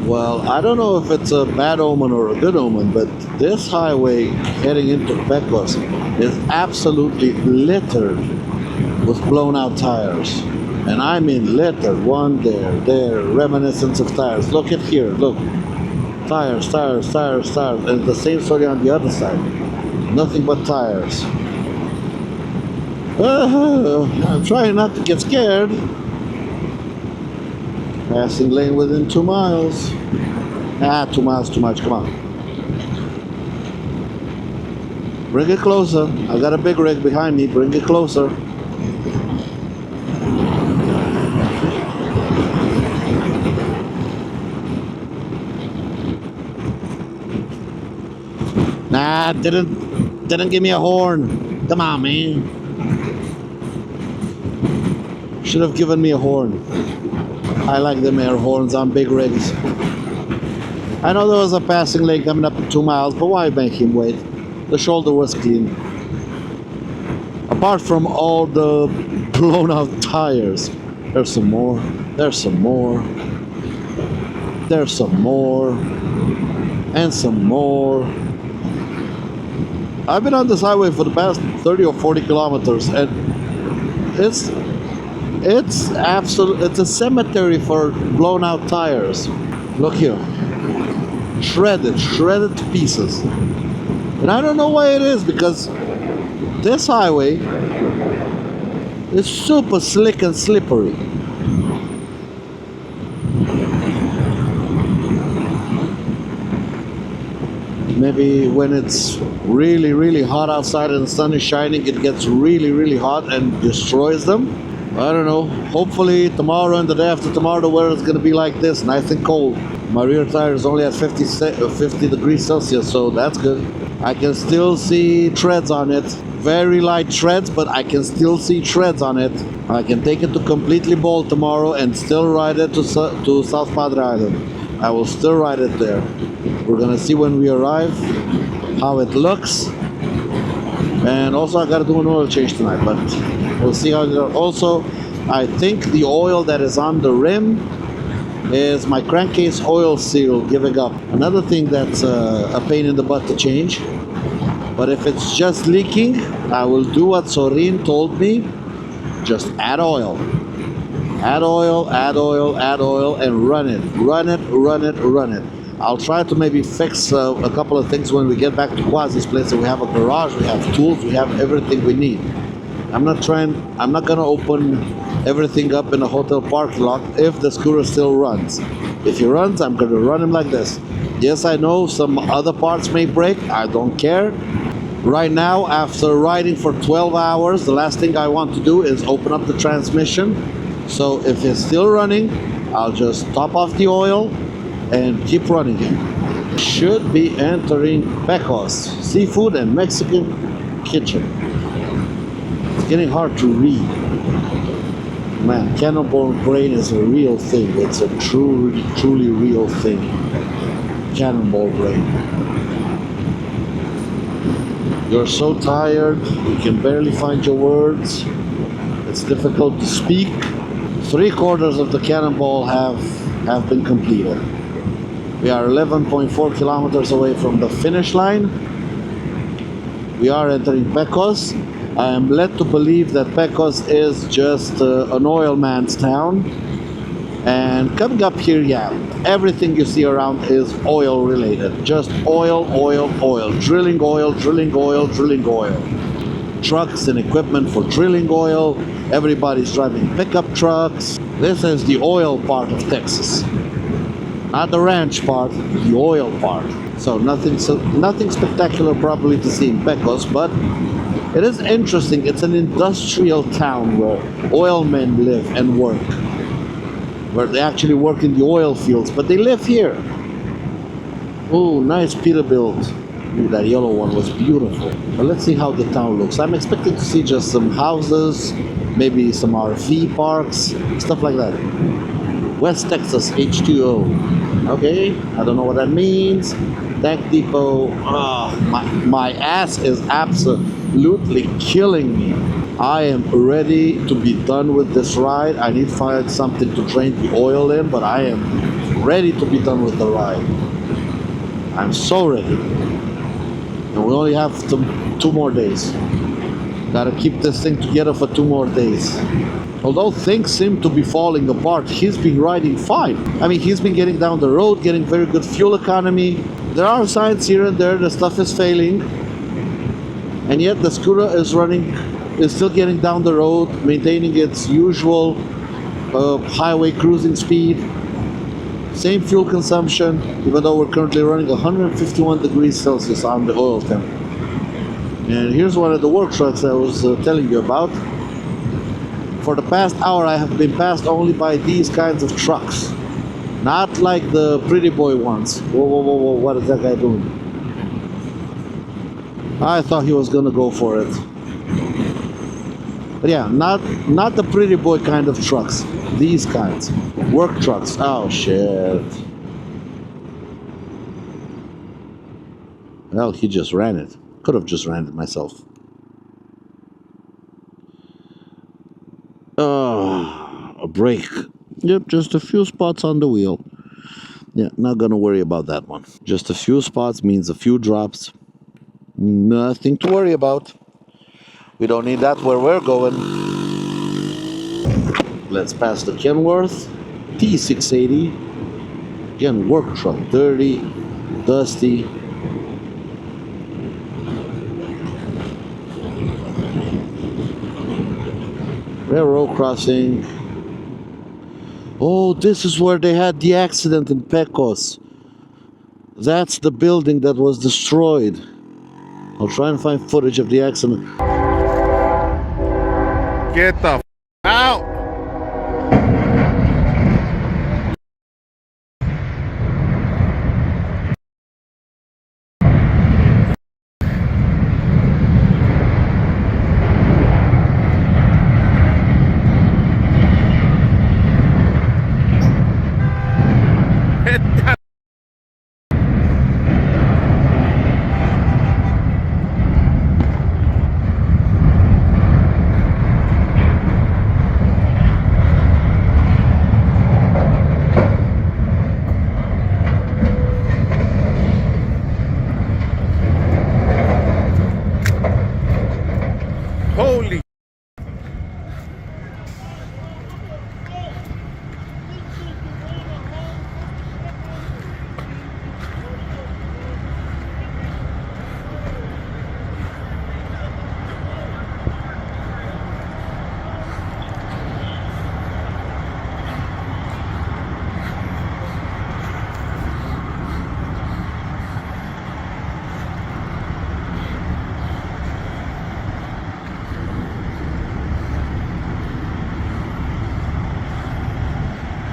Well, I don't know if it's a bad omen or a good omen, but this highway heading into Pecos is absolutely littered with blown out tires. And I mean littered, one there, reminiscence of tires. Look at here, look. Tires, tires, tires, tires. And the same story on the other side. Nothing but tires. I'm trying not to get scared. Passing lane within 2 miles. 2 miles too much, come on. Bring it closer. I got a big rig behind me, bring it closer. Nah, didn't give me a horn. Come on, man. Should have given me a horn. I like them air horns on big rigs. I know there was a passing lane coming up in 2 miles, but why make him wait? The shoulder was clean. Apart from all the blown out tires. There's some more. There's some more. There's some more. And some more. I've been on this highway for the past 30 or 40 kilometers, and it's a cemetery for blown out tires. Look here. Shredded to pieces. And I don't know why it is, because this highway is super slick and slippery. Maybe when it's really, really hot outside and the sun is shining, it gets really, really hot and destroys them. I don't know. Hopefully tomorrow and the day after tomorrow the weather is going to be like this, nice and cold. My rear tire is only at 50 degrees Celsius, so that's good. I can still see treads on it. Very light treads, but I can still see treads on it. I can take it to completely bold tomorrow and still ride it to South Padre Island. I will still ride it there. We're gonna see when we arrive how it looks. And also I gotta do an oil change tonight, but we'll see how it goes. Also, I think the oil that is on the rim is my crankcase oil seal giving up. Another thing that's a pain in the butt to change. But if it's just leaking, I will do what Sorin told me. Just add oil. Add oil, add oil, add oil, and run it. Run it, run it, run it. I'll try to maybe fix a couple of things when we get back to Quasi's place. So we have a garage, we have tools, we have everything we need. I'm not gonna open everything up in a hotel parking lot if the scooter still runs. If he runs, I'm gonna run him like this. Yes, I know some other parts may break, I don't care. Right now, after riding for 12 hours, the last thing I want to do is open up the transmission. So if it's still running, I'll just top off the oil and keep running it. Should be entering Pecos, seafood and Mexican kitchen. It's getting hard to read. Man, Cannonball brain is a real thing. It's a truly real thing. Cannonball brain. You're so tired, you can barely find your words. It's difficult to speak. 3/4 of the Cannonball have been completed. We are 11.4 kilometers away from the finish line. We are entering Pecos. I am led to believe that Pecos is just an oil man's town. And coming up here, yeah, everything you see around is oil related. Just oil, oil, oil. Drilling oil, drilling oil, drilling oil. Trucks and equipment for drilling oil. Everybody's driving pickup trucks. This is the oil part of Texas. Not the ranch part, the oil part. So nothing spectacular probably to see in Pecos, but it is interesting. It's an industrial town where oil men live and work. Where they actually work in the oil fields, but they live here. Oh, nice Peterbilt. Ooh, that yellow one was beautiful. But let's see how the town looks. I'm expecting to see just some houses, maybe some RV parks, stuff like that. West Texas H2O. Okay, I don't know what that means. Tank depot. My ass is absolutely killing me. I am ready to be done with this ride. I need to find something to drain the oil in, but I am ready to be done with the ride. I'm so ready. And we only have 2 more days. Gotta keep this thing together for 2 more days. Although things seem to be falling apart, he's been riding fine. I mean, he's been getting down the road, getting very good fuel economy. There are signs here and there that stuff is failing. And yet the scooter is still getting down the road, maintaining its usual highway cruising speed. Same fuel consumption, even though we're currently running 151 degrees Celsius on the oil temp. And here's one of the work trucks I was telling you about. For the past hour, I have been passed only by these kinds of trucks. Not like the pretty boy ones. Whoa, whoa, whoa, whoa, what is that guy doing? I thought he was gonna go for it. But yeah, not the pretty boy kind of trucks. These kinds. Work trucks. Oh, shit. Well, he just ran it. Could have just ran it myself. A brake. Yep, just a few spots on the wheel. Yeah, not gonna worry about that one. Just a few spots means a few drops. Nothing to worry about. We don't need that where we're going. Let's pass the Kenworth T680. Again, work truck. Dirty, dusty. Railroad crossing. Oh, this is where they had the accident in Pecos. That's the building that was destroyed. I'll try and find footage of the accident. Get the out! Holy!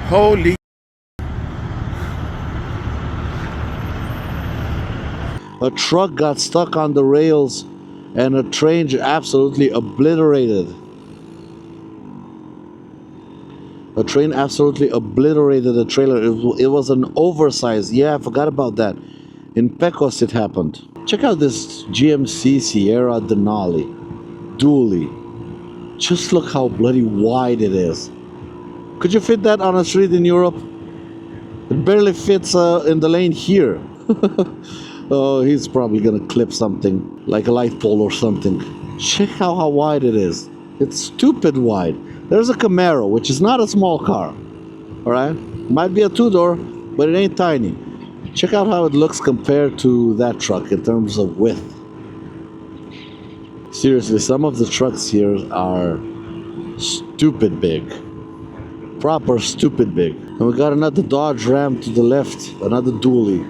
Holy! A truck got stuck on the rails and a train absolutely obliterated. A train absolutely obliterated a trailer. It was an oversized. Yeah, I forgot about that. In Pecos it happened. Check out this GMC Sierra Denali. Dually. Just look how bloody wide it is. Could you fit that on a street in Europe? It barely fits in the lane here. Oh, he's probably gonna clip something, like a light pole or something. Check out how wide it is. It's stupid wide. There's a Camaro, which is not a small car. Alright? Might be a two-door, but it ain't tiny. Check out how it looks compared to that truck in terms of width. Seriously, some of the trucks here are stupid big. Proper stupid big. And we got another Dodge Ram to the left, another dually.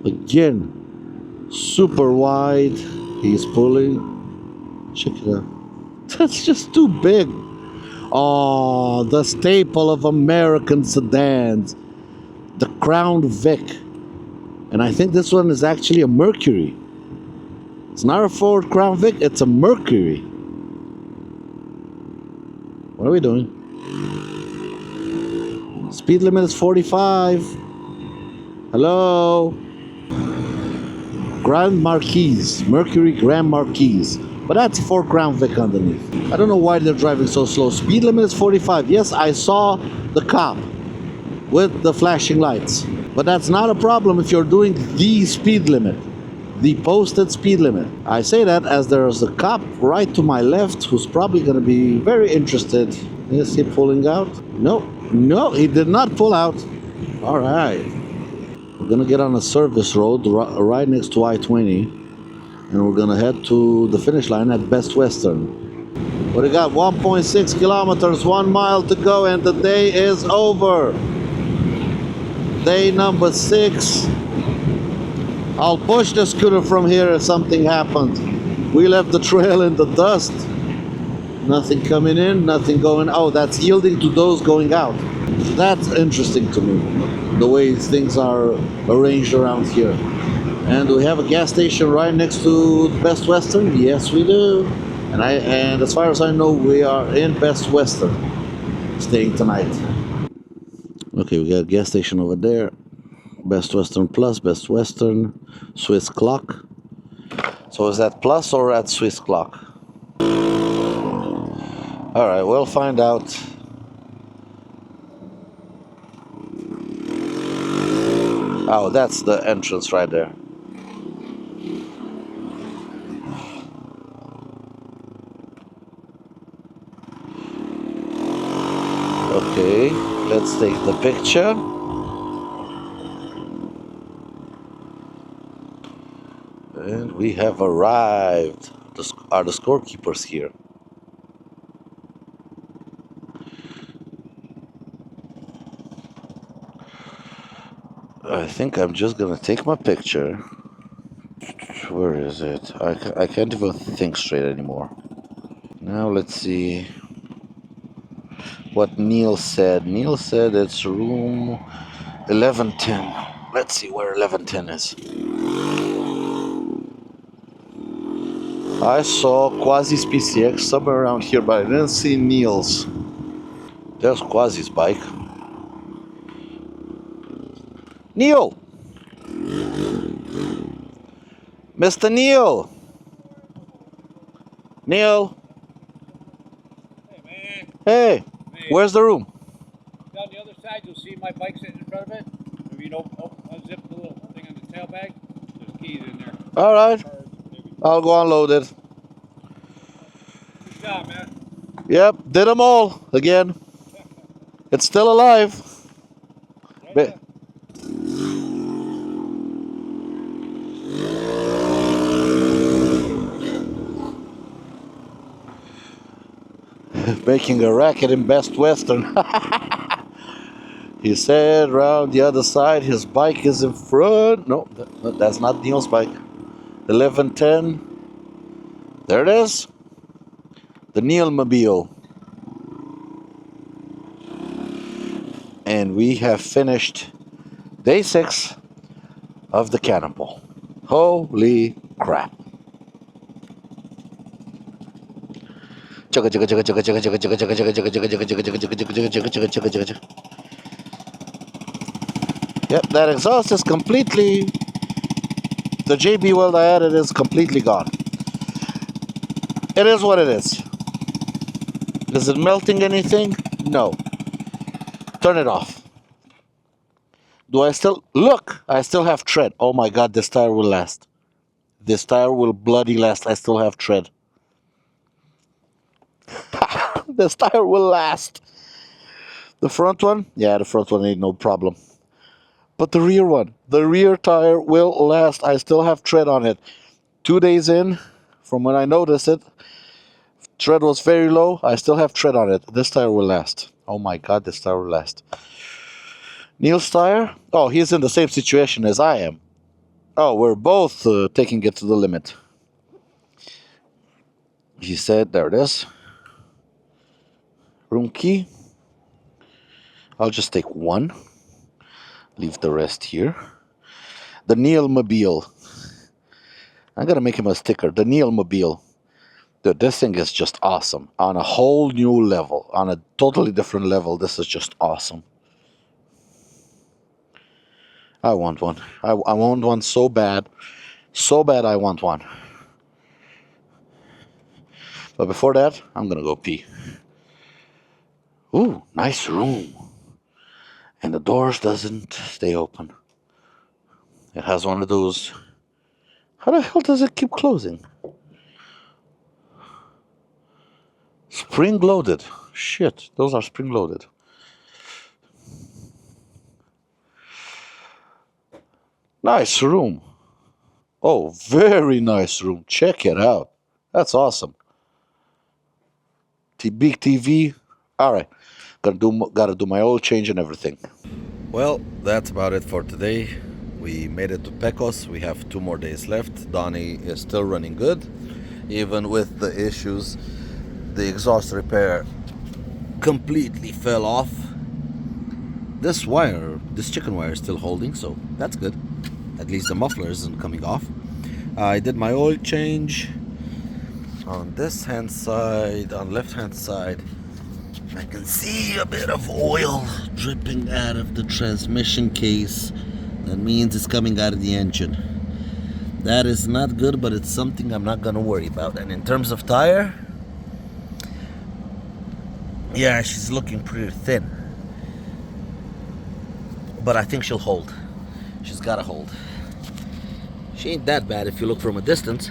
Again, super wide. He's pulling. Check it out. That's just too big. Oh, the staple of American sedans, the Crown Vic. And I think this one is actually a Mercury. It's not a Ford Crown Vic, it's a Mercury. What are we doing? Speed limit is 45. Hello? Grand Marquis, Mercury Grand Marquis. But that's a Ford Crown Vic underneath. I don't know why they're driving so slow. Speed limit is 45. Yes, I saw the cop with the flashing lights. But that's not a problem if you're doing the speed limit. the posted speed limit. I say that as there's a cop right to my left who's probably going to be very interested. Is he pulling out? No, no, he did not pull out. All right. We're going to get on a service road right next to I-20, and we're going to head to the finish line at Best Western. We got 1.6 kilometers, 1 mile to go, and the day is over. Day number 6. I'll push the scooter from here if something happens. We left the trail in the dust. Nothing coming in, nothing going. Oh, that's yielding to those going out. That's interesting to me, the way things are arranged around here. And we have a gas station right next to Best Western. Yes, we do. And as far as I know, we are in Best Western, staying tonight. Okay, we got a gas station over there. Best Western Plus, Best Western, Swiss Clock. So is that Plus or at Swiss Clock? Alright, we'll find out. Oh, that's the entrance right there. Okay, let's take the picture. And we have arrived. Are the scorekeepers here? I think I'm just gonna take my picture. Where is it? I can't even think straight anymore. Now let's see what Neil said. Neil said it's room 1110. Let's see where 1110 is. I saw Quasi's PCX somewhere around here, but I didn't see Neil's. There's Quasi's bike. Neil! Mr. Neil! Neil! Hey, man. Hey! Where's the room? Down the other side, you'll see my bike sitting in front of it. If you unzip the little thing on the tail bag, there's keys in there. Alright. I'll go unload it. Good job, man. Yep, did them all again. It's still alive. Right. Making a racket in Best Western. He said around the other side his bike is in front. No, that's not Neil's bike. 1110. There it is. The Neil-mobile. And we have finished day 6 of the Cannonball. Holy crap. Yep, that exhaust is completely... The JB weld I added is completely gone. It is what it is. Is it melting anything? No. Turn it off. Do I still... Look! I still have tread. Oh my god, this tire will last. This tire will bloody last. I still have tread. This tire will last. The front one? Yeah, the front one ain't no problem. But the rear one, the rear tire will last. I still have tread on it. 2 days in, from when I noticed it, tread was very low. I still have tread on it. This tire will last. Oh my god, this tire will last. Neil's tire? Oh, he's in the same situation as I am. Oh, we're both taking it to the limit. He said, there it is. Room key. I'll just take one. Leave the rest here. The Neil-mobile. I'm gonna make him a sticker. The Neil-mobile. Dude, this thing is just awesome. On a whole new level. On a totally different level. This is just awesome. I want one. I want one so bad. So bad I want one. But before that, I'm gonna go pee. Ooh, nice room. And the doors doesn't stay open. It has one of those How the hell does it keep closing? Spring loaded. Shit, those are spring loaded. Nice room. Oh, very nice room. Check it out. That's awesome. Big TV. All right, gotta do my oil change and everything. Well, that's about it for today. We made it to Pecos. We have 2 more days left. Donnie is still running good, even with the issues. The exhaust repair completely fell off. This chicken wire is still holding, so that's good. At least the muffler isn't coming off. I did my oil change on this hand side. On left hand side, I can see a bit of oil dripping out of the transmission case. That means it's coming out of the engine. That is not good, but it's something I'm not gonna worry about. And in terms of tire, yeah, she's looking pretty thin, but I think she'll hold. She's gotta hold. She ain't that bad if you look from a distance.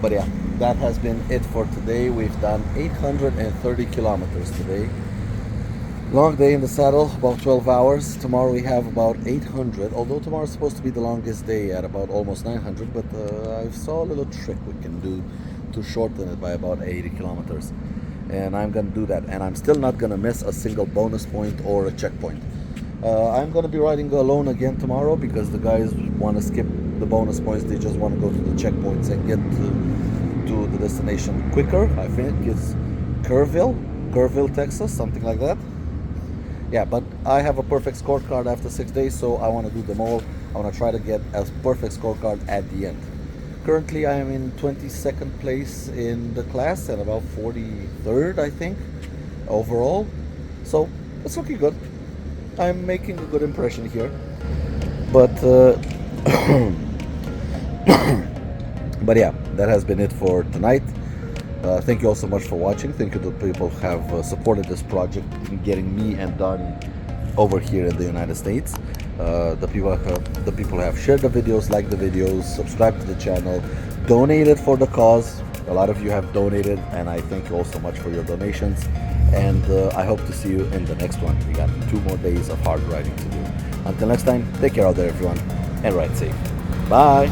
But yeah, that has been it for today. We've done 830 kilometers today. Long day in the saddle, about 12 hours. Tomorrow we have about 800, although tomorrow is supposed to be the longest day at about almost 900, but I saw a little trick we can do to shorten it by about 80 kilometers. And I'm gonna do that, and I'm still not gonna miss a single bonus point or a checkpoint. I'm gonna be riding alone again tomorrow because the guys want to skip the bonus points. They just want to go to the checkpoints and get to the destination quicker. I think it's Kerrville, Texas, something like that. Yeah, but I have a perfect scorecard after 6 days, so I want to do them all. I want to try to get a perfect scorecard at the end. Currently, I am in 22nd place in the class and about 43rd, I think, overall. So it's looking good. I'm making a good impression here. But but yeah, that has been it for tonight. Thank you all so much for watching. Thank you to the people who have supported this project in getting me and Donnie over here in the United States. The people who have shared the videos, liked the videos, subscribed to the channel, donated for the cause. A lot of you have donated, and I thank you all so much for your donations. And I hope to see you in the next one. We got 2 more days of hard riding to do. Until next time, take care out there, everyone, and ride safe. Bye.